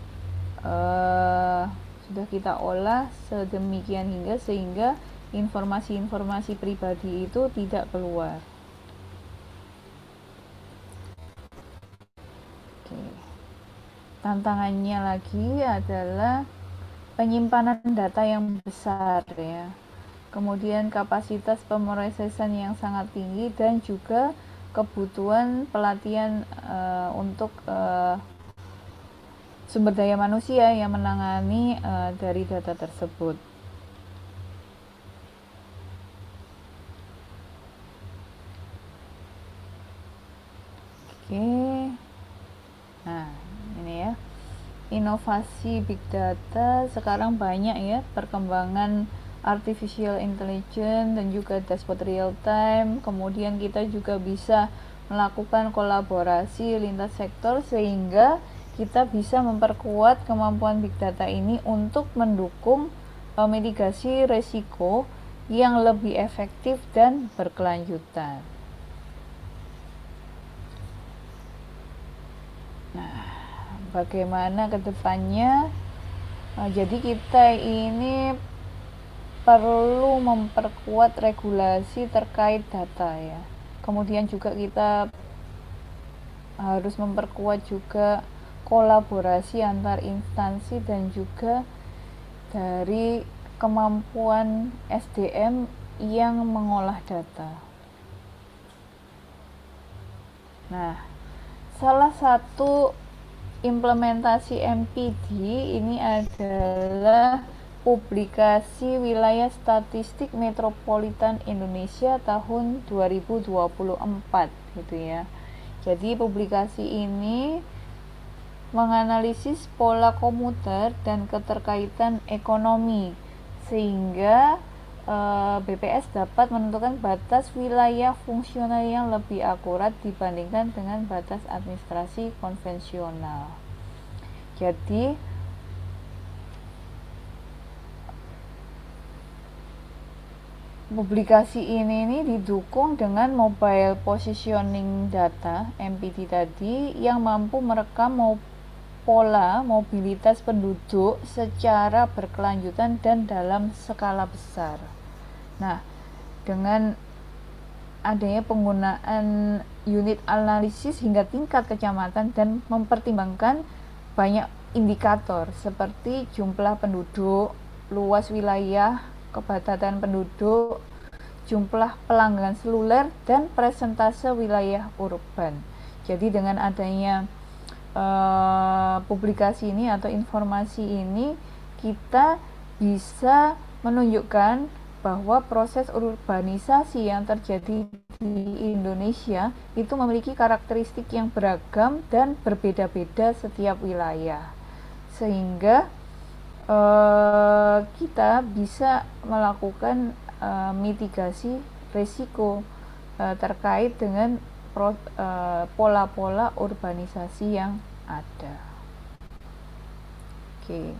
sudah kita olah sedemikian hingga sehingga informasi-informasi pribadi itu tidak keluar. Tantangannya lagi adalah penyimpanan data yang besar ya, kemudian kapasitas pemrosesan yang sangat tinggi, dan juga kebutuhan pelatihan untuk sumber daya manusia yang menangani dari data tersebut. Oke. Nah, ini ya. Inovasi big data sekarang banyak ya, perkembangan artificial intelligence dan juga dashboard real time. Kemudian kita juga bisa melakukan kolaborasi lintas sektor sehingga kita bisa memperkuat kemampuan big data ini untuk mendukung mitigasi risiko yang lebih efektif dan berkelanjutan. Nah, bagaimana ke depannya? Jadi kita ini perlu memperkuat regulasi terkait data ya. Kemudian juga kita harus memperkuat juga kolaborasi antar instansi dan juga dari kemampuan SDM yang mengolah data. Nah, salah satu implementasi MPD ini adalah publikasi wilayah statistik metropolitan Indonesia tahun 2024 gitu ya. Jadi publikasi ini menganalisis pola komuter dan keterkaitan ekonomi sehingga BPS dapat menentukan batas wilayah fungsional yang lebih akurat dibandingkan dengan batas administrasi konvensional. Jadi publikasi ini didukung dengan mobile positioning data MPD tadi yang mampu merekam pola mobilitas penduduk secara berkelanjutan dan dalam skala besar. Nah, dengan adanya penggunaan unit analisis hingga tingkat kecamatan dan mempertimbangkan banyak indikator seperti jumlah penduduk, luas wilayah, kepadatan penduduk, jumlah pelanggan seluler, dan persentase wilayah urban. Jadi dengan adanya publikasi ini atau informasi ini, kita bisa menunjukkan bahwa proses urbanisasi yang terjadi di Indonesia itu memiliki karakteristik yang beragam dan berbeda-beda setiap wilayah, sehingga kita bisa melakukan mitigasi risiko terkait dengan pola-pola urbanisasi yang ada. Oke.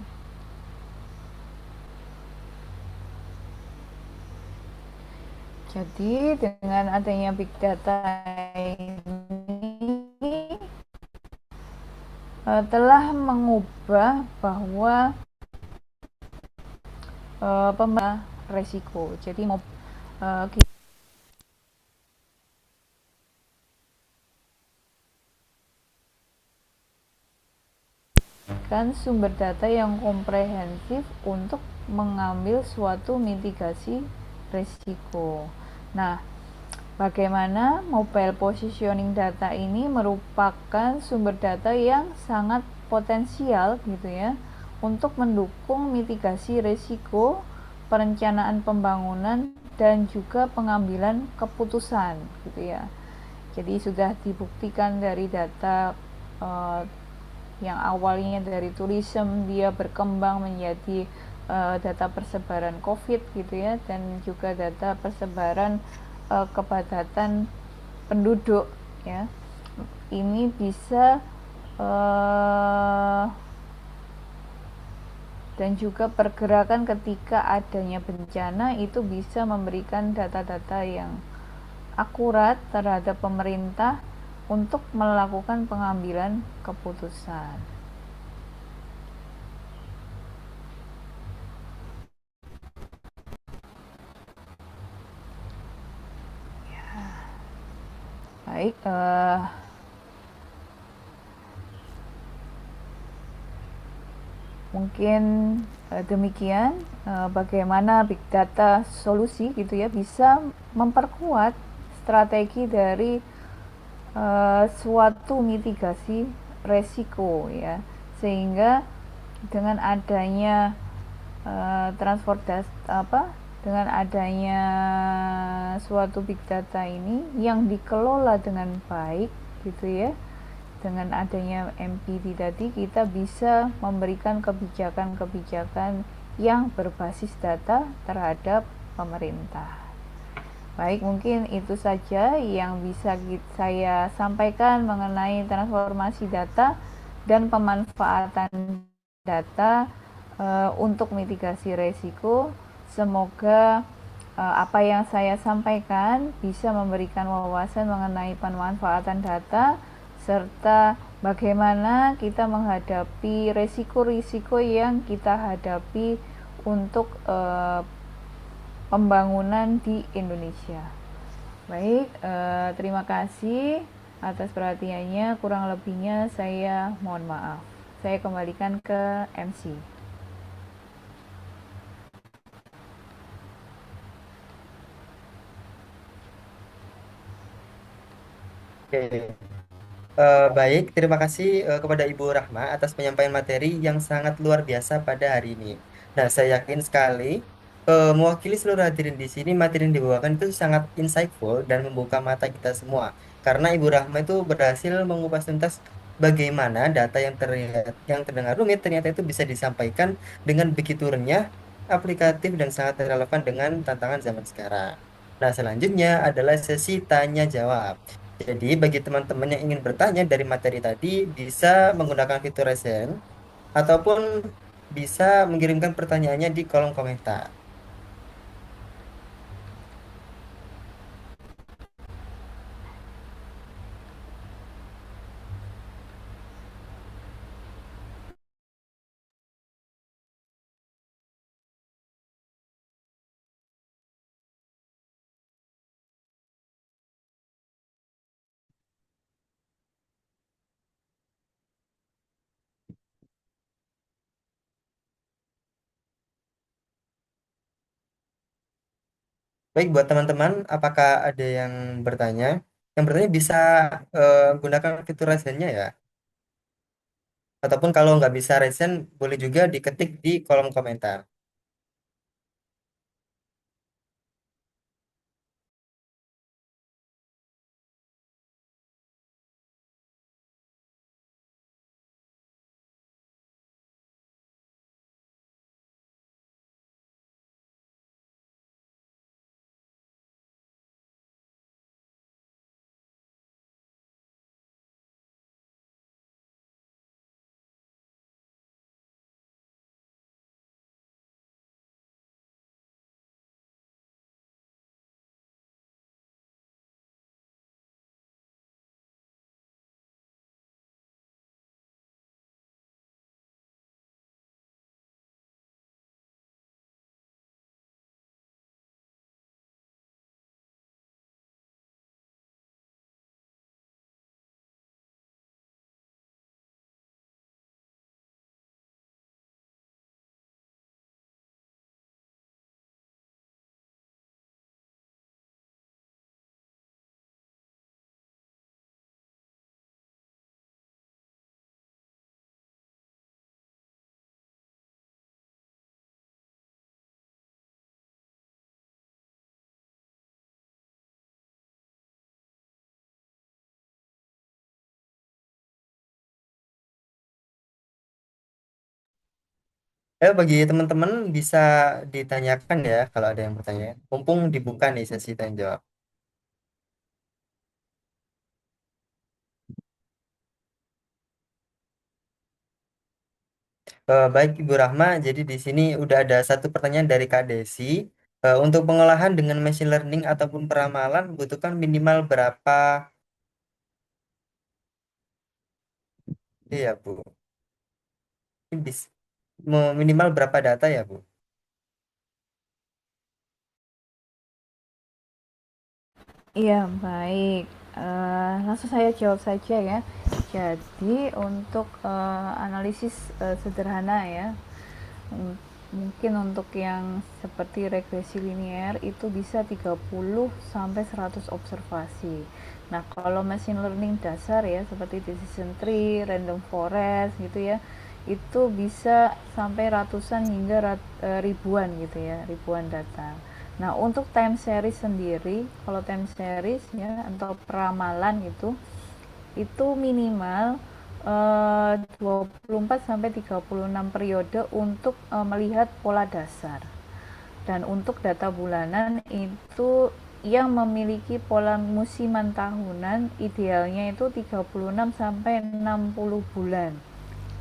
Jadi dengan adanya big data ini telah mengubah bahwa resiko. Jadi kan sumber data yang komprehensif untuk mengambil suatu mitigasi risiko. Nah, bagaimana mobile positioning data ini merupakan sumber data yang sangat potensial gitu ya untuk mendukung mitigasi risiko, perencanaan pembangunan dan juga pengambilan keputusan gitu ya. Jadi sudah dibuktikan dari data yang awalnya dari tourism dia berkembang menjadi data persebaran COVID gitu ya, dan juga data persebaran kepadatan penduduk ya. Ini bisa dan juga pergerakan ketika adanya bencana itu bisa memberikan data-data yang akurat terhadap pemerintah untuk melakukan pengambilan keputusan. Ya. Baik, mungkin demikian bagaimana big data solusi gitu ya bisa memperkuat strategi dari suatu mitigasi resiko ya, sehingga dengan adanya transportasi apa dengan adanya suatu big data ini yang dikelola dengan baik gitu ya, dengan adanya MPD tadi kita bisa memberikan kebijakan-kebijakan yang berbasis data terhadap pemerintah. Baik, mungkin itu saja yang bisa saya sampaikan mengenai transformasi data dan pemanfaatan data untuk mitigasi resiko. Semoga apa yang saya sampaikan bisa memberikan wawasan mengenai pemanfaatan data serta bagaimana kita menghadapi risiko-risiko yang kita hadapi untuk pembangunan di Indonesia. Baik, terima kasih atas perhatiannya. Kurang lebihnya saya mohon maaf. Saya kembalikan ke MC. Oke. Baik, terima kasih kepada Ibu Rahma atas penyampaian materi yang sangat luar biasa pada hari ini. Nah, saya yakin sekali mewakili seluruh hadirin di sini, materi yang dibawakan itu sangat insightful dan membuka mata kita semua. Karena Ibu Rahma itu berhasil mengupas tuntas bagaimana data yang terlihat, yang terdengar rumit ternyata itu bisa disampaikan dengan begitu renyah, aplikatif dan sangat relevan dengan tantangan zaman sekarang. Nah, selanjutnya adalah sesi tanya jawab. Jadi, bagi teman-teman yang ingin bertanya dari materi tadi, bisa menggunakan fitur raise hand ataupun bisa mengirimkan pertanyaannya di kolom komentar. Baik, buat teman-teman, apakah ada yang bertanya? Yang bertanya bisa gunakan fitur raise hand-nya ya. Ataupun kalau nggak bisa raise hand, boleh juga diketik di kolom komentar. Bagi teman-teman bisa ditanyakan ya kalau ada yang bertanya. Mumpung dibuka nih sesi tanya jawab. Baik Ibu Rahma, jadi di sini udah ada satu pertanyaan dari Kak Desi. Untuk pengolahan dengan machine learning ataupun peramalan membutuhkan minimal berapa? Iya Bu, ini minimal berapa data ya Bu? Iya, baik. Langsung saya jawab saja ya. Jadi untuk analisis sederhana ya, Mungkin untuk yang seperti regresi linear itu bisa 30 sampai 100 observasi. Nah, kalau machine learning dasar ya seperti decision tree, random forest gitu ya, itu bisa sampai ratusan hingga ribuan gitu ya, ribuan data. Nah, untuk time series sendiri, kalau time series ya atau peramalan itu minimal 24 sampai 36 periode untuk melihat pola dasar. Dan untuk data bulanan itu yang memiliki pola musiman tahunan idealnya itu 36 sampai 60 bulan.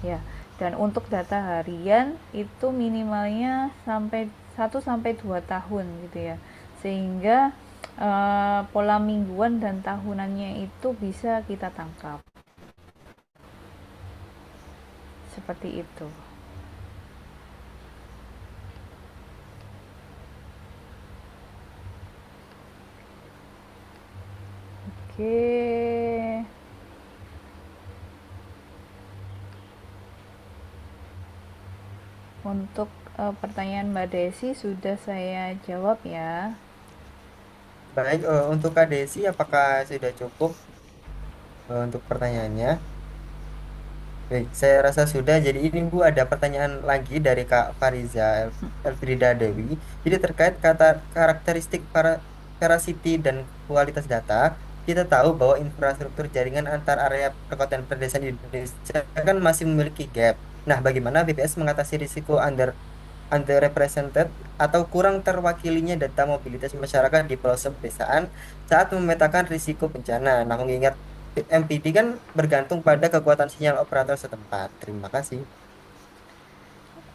Ya. Dan untuk data harian itu minimalnya sampai 1 sampai 2 tahun gitu ya. Sehingga pola mingguan dan tahunannya itu bisa kita tangkap. Seperti itu. Oke. Untuk pertanyaan Mbak Desi sudah saya jawab ya. Baik, untuk Kak Desi, apakah sudah cukup untuk pertanyaannya? Baik, saya rasa sudah. Jadi ini Bu ada pertanyaan lagi dari Kak Fariza Elfrida Dewi. Jadi terkait kata karakteristik para veracity dan kualitas data, kita tahu bahwa infrastruktur jaringan antar area perkotaan pedesaan di Indonesia kan masih memiliki gap. Nah, bagaimana BPS mengatasi risiko underrepresented atau kurang terwakilinya data mobilitas masyarakat di pelosok pedesaan saat memetakan risiko bencana? Nah, mengingat MPD kan bergantung pada kekuatan sinyal operator setempat. Terima kasih.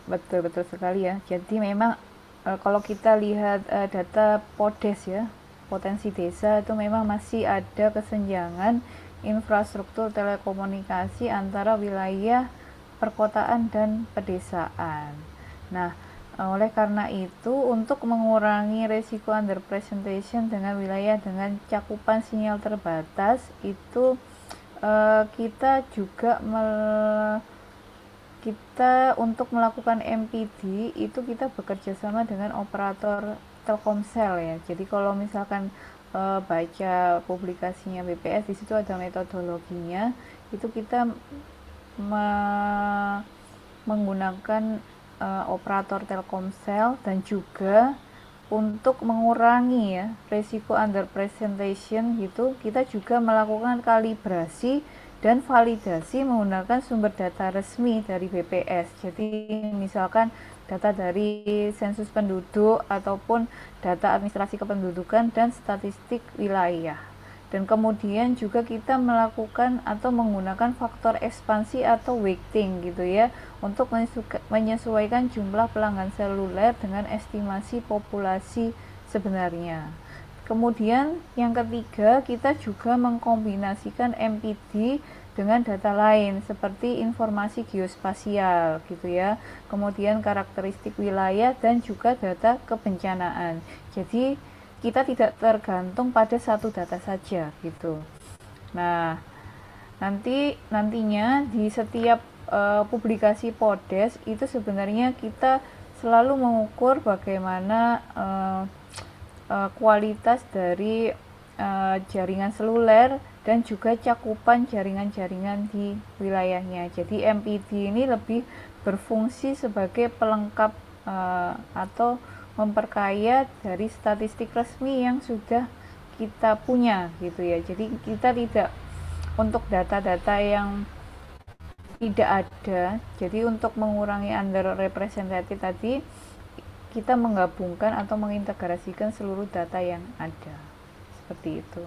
Betul betul sekali ya. Jadi memang kalau kita lihat data PODES ya, potensi desa itu memang masih ada kesenjangan infrastruktur telekomunikasi antara wilayah perkotaan dan pedesaan. Nah, oleh karena itu untuk mengurangi resiko underrepresentation dengan wilayah dengan cakupan sinyal terbatas itu kita juga kita untuk melakukan MPD itu kita bekerja sama dengan operator Telkomsel ya. Jadi kalau misalkan baca publikasinya BPS di situ ada metodologinya. Itu kita me- menggunakan operator Telkomsel dan juga untuk mengurangi ya resiko underrepresentation gitu kita juga melakukan kalibrasi dan validasi menggunakan sumber data resmi dari BPS. Jadi misalkan data dari sensus penduduk ataupun data administrasi kependudukan dan statistik wilayah. Dan kemudian juga kita melakukan atau menggunakan faktor ekspansi atau weighting gitu ya untuk menyesuaikan jumlah pelanggan seluler dengan estimasi populasi sebenarnya. Kemudian yang ketiga, kita juga mengkombinasikan MPD dengan data lain seperti informasi geospasial gitu ya. Kemudian karakteristik wilayah dan juga data kebencanaan. Jadi kita tidak tergantung pada satu data saja gitu. Nah, nantinya di setiap publikasi Podes itu sebenarnya kita selalu mengukur bagaimana kualitas dari jaringan seluler dan juga cakupan jaringan-jaringan di wilayahnya. Jadi MPD ini lebih berfungsi sebagai pelengkap atau memperkaya dari statistik resmi yang sudah kita punya gitu ya. Jadi kita tidak untuk data-data yang tidak ada. Jadi untuk mengurangi underrepresented tadi kita menggabungkan atau mengintegrasikan seluruh data yang ada. Seperti itu.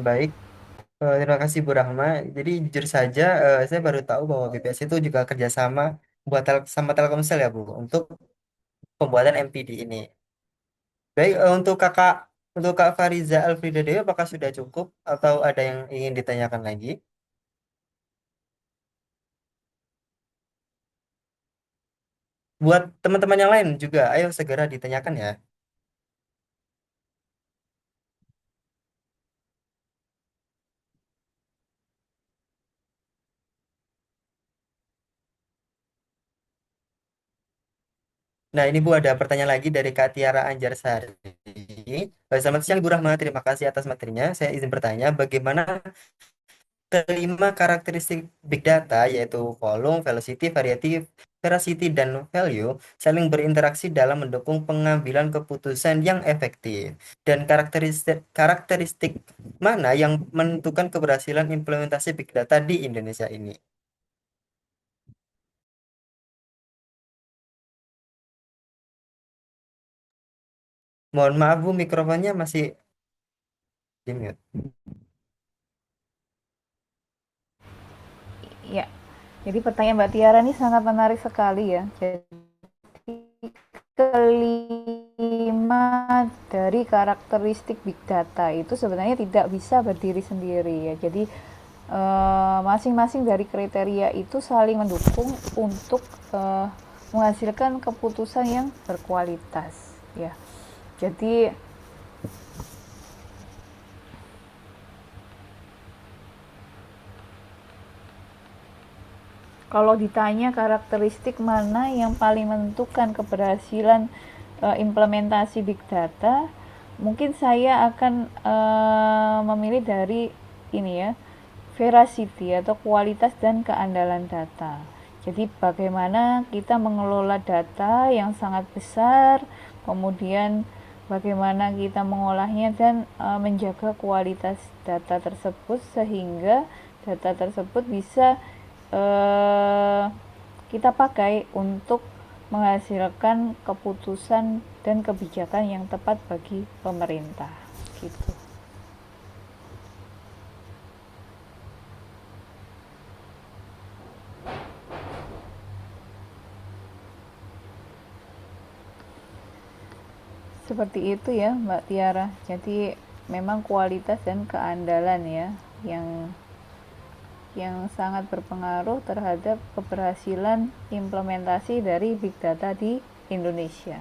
Baik, terima kasih Bu Rahma. Jadi jujur saja, saya baru tahu bahwa BPS itu juga kerjasama sama Telkomsel ya Bu untuk pembuatan MPD ini. Baik, untuk Kak Fariza Alfrida Dewi, apakah sudah cukup atau ada yang ingin ditanyakan lagi? Buat teman-teman yang lain juga, ayo segera ditanyakan ya. Nah, ini Bu ada pertanyaan lagi dari Kak Tiara Anjarsari. Selamat siang Bu Rahma, terima kasih atas materinya. Saya izin bertanya, bagaimana kelima karakteristik big data yaitu volume, velocity, variety, veracity, dan value saling berinteraksi dalam mendukung pengambilan keputusan yang efektif. Dan karakteristik karakteristik mana yang menentukan keberhasilan implementasi big data di Indonesia ini? Mohon maaf Bu, mikrofonnya masih di mute. Ya, jadi pertanyaan Mbak Tiara ini sangat menarik sekali ya. Jadi kelima dari karakteristik big data itu sebenarnya tidak bisa berdiri sendiri ya. Jadi masing-masing dari kriteria itu saling mendukung untuk menghasilkan keputusan yang berkualitas ya. Jadi kalau ditanya karakteristik mana yang paling menentukan keberhasilan implementasi big data, mungkin saya akan memilih dari ini ya, veracity atau kualitas dan keandalan data. Jadi bagaimana kita mengelola data yang sangat besar, kemudian bagaimana kita mengolahnya dan menjaga kualitas data tersebut sehingga data tersebut bisa eh, kita pakai untuk menghasilkan keputusan dan kebijakan yang tepat bagi pemerintah gitu. Seperti itu ya Mbak Tiara. Jadi memang kualitas dan keandalan ya yang sangat berpengaruh terhadap keberhasilan implementasi dari big data di Indonesia.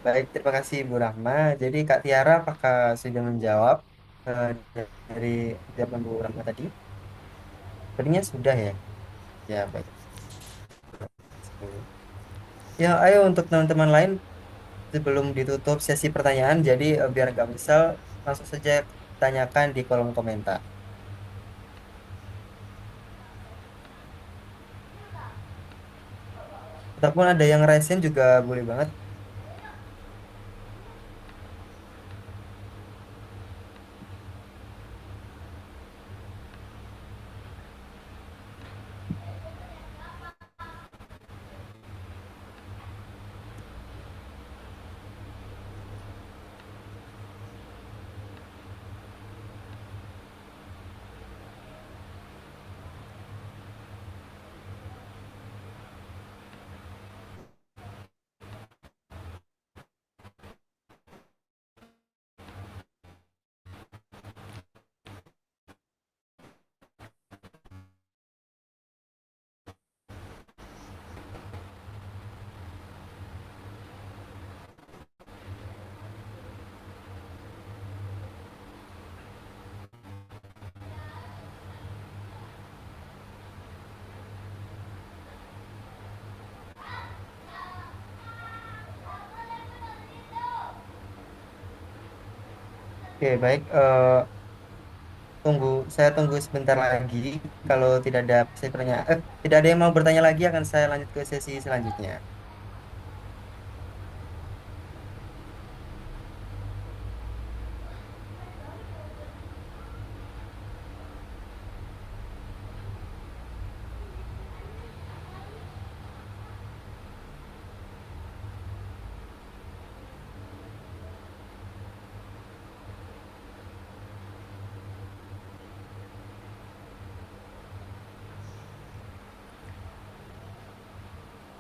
Baik, terima kasih Bu Rahma. Jadi Kak Tiara, apakah sudah menjawab eh, dari jawaban Bu Rahma tadi? Tadinya sudah ya? Ya, baik. Ya, ayo untuk teman-teman lain sebelum ditutup sesi pertanyaan, jadi biar nggak misal, langsung saja tanyakan di kolom komentar. Ataupun ada yang resen juga boleh banget. Oke, baik. Saya tunggu sebentar lagi. Kalau tidak ada sesi pertanyaan, tidak ada yang mau bertanya lagi, akan saya lanjut ke sesi selanjutnya.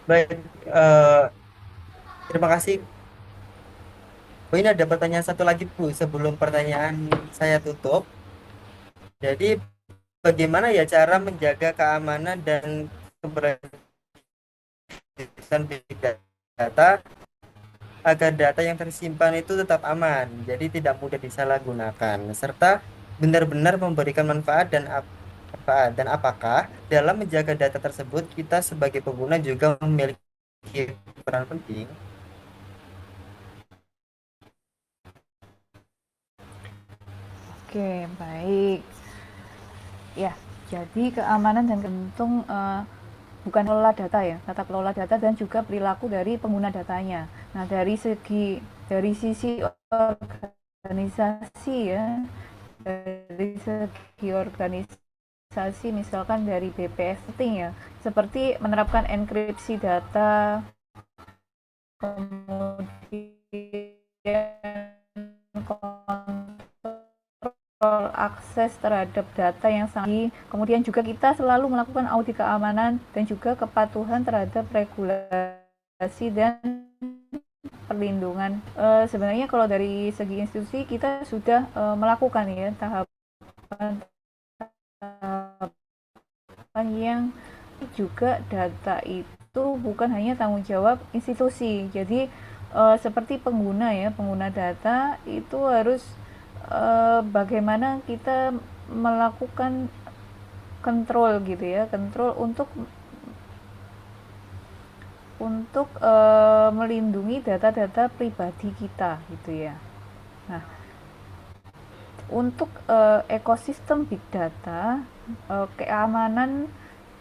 Baik, terima kasih. Oh, ini ada pertanyaan satu lagi Bu, sebelum pertanyaan saya tutup. Jadi, bagaimana ya cara menjaga keamanan dan keberhasilan big data agar data yang tersimpan itu tetap aman, jadi tidak mudah disalahgunakan, serta benar-benar memberikan manfaat dan apakah dalam menjaga data tersebut kita sebagai pengguna juga memiliki peran penting. Oke, baik. Ya, jadi keamanan dan gantung bukan kelola data ya, tata kelola data dan juga perilaku dari pengguna datanya. Nah, dari sisi organisasi ya, dari segi organisasi misalkan dari BPS setting ya, seperti menerapkan enkripsi data, kemudian kontrol akses terhadap data yang sangat tinggi. Kemudian juga kita selalu melakukan audit keamanan dan juga kepatuhan terhadap regulasi dan perlindungan. Sebenarnya kalau dari segi institusi kita sudah melakukan ya tahapan yang juga data itu bukan hanya tanggung jawab institusi. Jadi seperti pengguna ya, pengguna data itu harus bagaimana kita melakukan kontrol gitu ya, kontrol untuk melindungi data-data pribadi kita gitu ya. Nah, untuk ekosistem big data, keamanan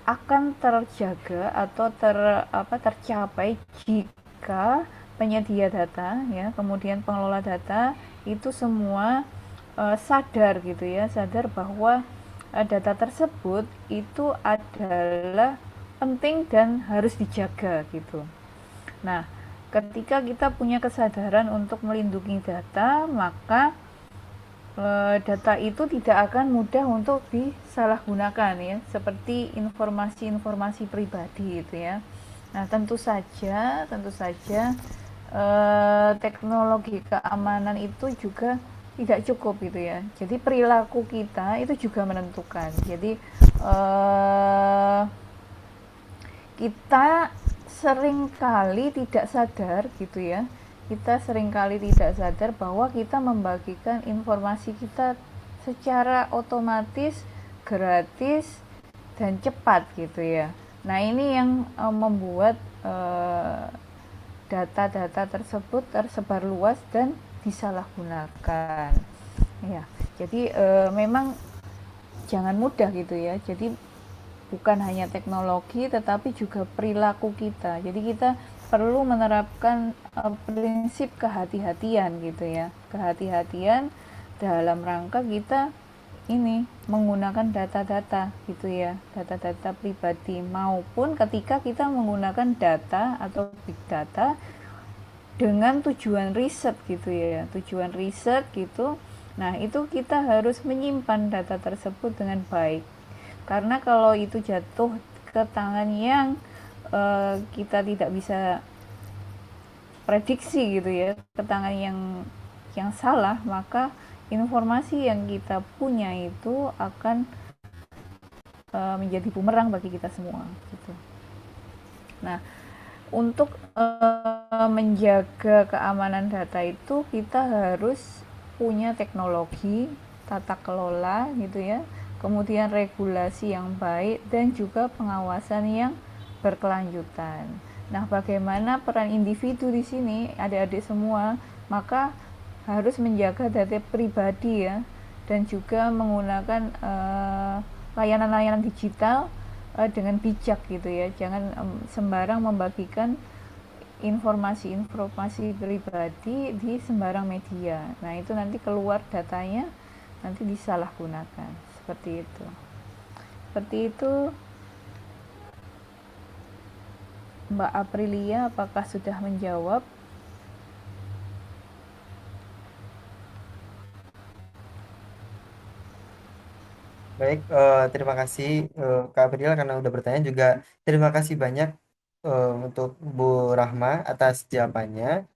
akan terjaga atau tercapai jika penyedia data ya, kemudian pengelola data itu semua sadar gitu ya, sadar bahwa data tersebut itu adalah penting dan harus dijaga gitu. Nah, ketika kita punya kesadaran untuk melindungi data, maka data itu tidak akan mudah untuk disalahgunakan ya, seperti informasi-informasi pribadi itu ya. Nah, tentu saja teknologi keamanan itu juga tidak cukup gitu ya. Jadi perilaku kita itu juga menentukan. Jadi eh, kita seringkali tidak sadar gitu ya, kita seringkali tidak sadar bahwa kita membagikan informasi kita secara otomatis, gratis, dan cepat gitu ya. Nah ini yang membuat data-data tersebut tersebar luas dan disalahgunakan ya. Jadi memang jangan mudah gitu ya. Jadi bukan hanya teknologi tetapi juga perilaku kita. Jadi kita perlu menerapkan prinsip kehati-hatian gitu ya. Kehati-hatian dalam rangka kita ini menggunakan data-data gitu ya, data-data pribadi maupun ketika kita menggunakan data atau big data dengan tujuan riset gitu ya, tujuan riset gitu. Nah, itu kita harus menyimpan data tersebut dengan baik. Karena kalau itu jatuh ke tangan yang kita tidak bisa prediksi gitu ya, ke tangan yang salah, maka informasi yang kita punya itu akan menjadi bumerang bagi kita semua gitu. Nah, untuk menjaga keamanan data itu kita harus punya teknologi, tata kelola gitu ya, kemudian regulasi yang baik dan juga pengawasan yang berkelanjutan. Nah, bagaimana peran individu di sini, adik-adik semua, maka harus menjaga data pribadi ya, dan juga menggunakan layanan-layanan digital dengan bijak gitu ya, jangan sembarang membagikan informasi-informasi pribadi di sembarang media. Nah itu nanti keluar datanya nanti disalahgunakan seperti itu. Seperti itu Mbak Aprilia, apakah sudah menjawab? Baik, terima kasih Kak April karena udah bertanya juga. Terima kasih banyak untuk Bu Rahma atas jawabannya.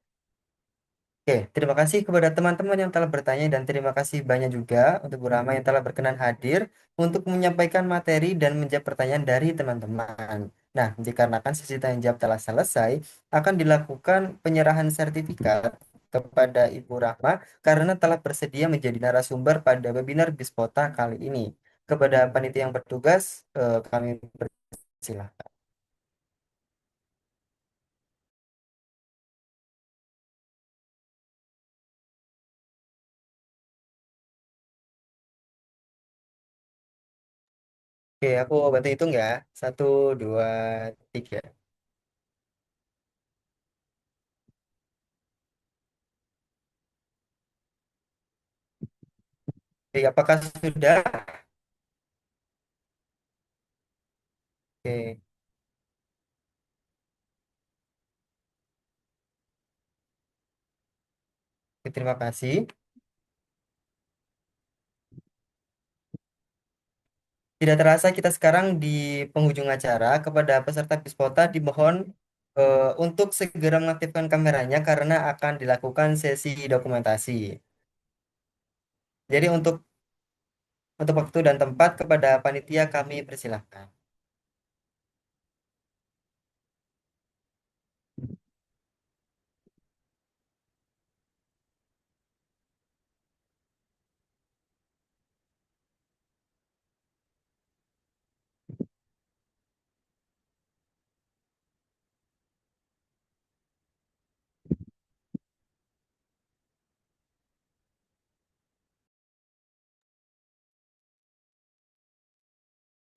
Oke, terima kasih kepada teman-teman yang telah bertanya dan terima kasih banyak juga untuk Bu Rahma yang telah berkenan hadir untuk menyampaikan materi dan menjawab pertanyaan dari teman-teman. Nah, dikarenakan sesi tanya jawab telah selesai, akan dilakukan penyerahan sertifikat kepada Ibu Rahma karena telah bersedia menjadi narasumber pada webinar Bispota kali ini. Kepada panitia yang bertugas, kami persilahkan. Oke, aku bantu hitung ya. Satu, dua, tiga. Oke, apakah sudah? Oke, oke, terima kasih. Tidak terasa kita sekarang di penghujung acara. Kepada peserta Bispota dimohon untuk segera mengaktifkan kameranya karena akan dilakukan sesi dokumentasi. Jadi untuk waktu dan tempat kepada panitia kami persilahkan.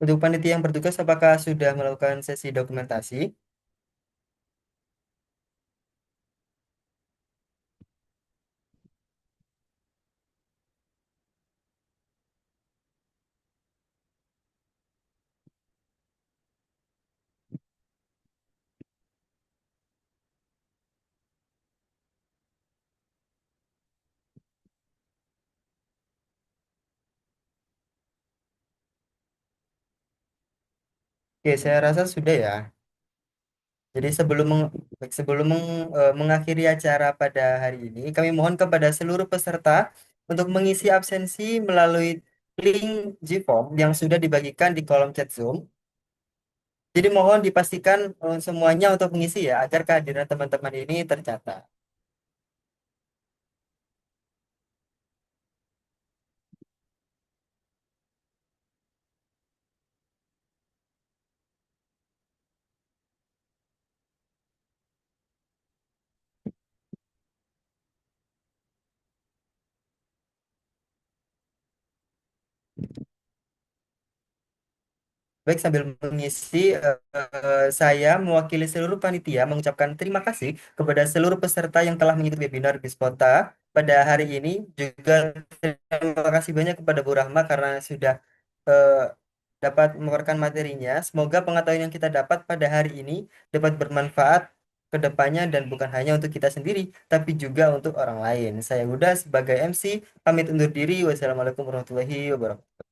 Untuk panitia yang bertugas, apakah sudah melakukan sesi dokumentasi? Oke, saya rasa sudah ya. Jadi mengakhiri acara pada hari ini, kami mohon kepada seluruh peserta untuk mengisi absensi melalui link Gform yang sudah dibagikan di kolom chat Zoom. Jadi mohon dipastikan semuanya untuk mengisi ya, agar kehadiran teman-teman ini tercatat. Baik, sambil mengisi, saya mewakili seluruh panitia mengucapkan terima kasih kepada seluruh peserta yang telah mengikuti webinar Bispota pada hari ini. Juga terima kasih banyak kepada Bu Rahma karena sudah eh, dapat memaparkan materinya. Semoga pengetahuan yang kita dapat pada hari ini dapat bermanfaat ke depannya dan bukan hanya untuk kita sendiri, tapi juga untuk orang lain. Saya Huda sebagai MC, pamit undur diri. Wassalamualaikum warahmatullahi wabarakatuh.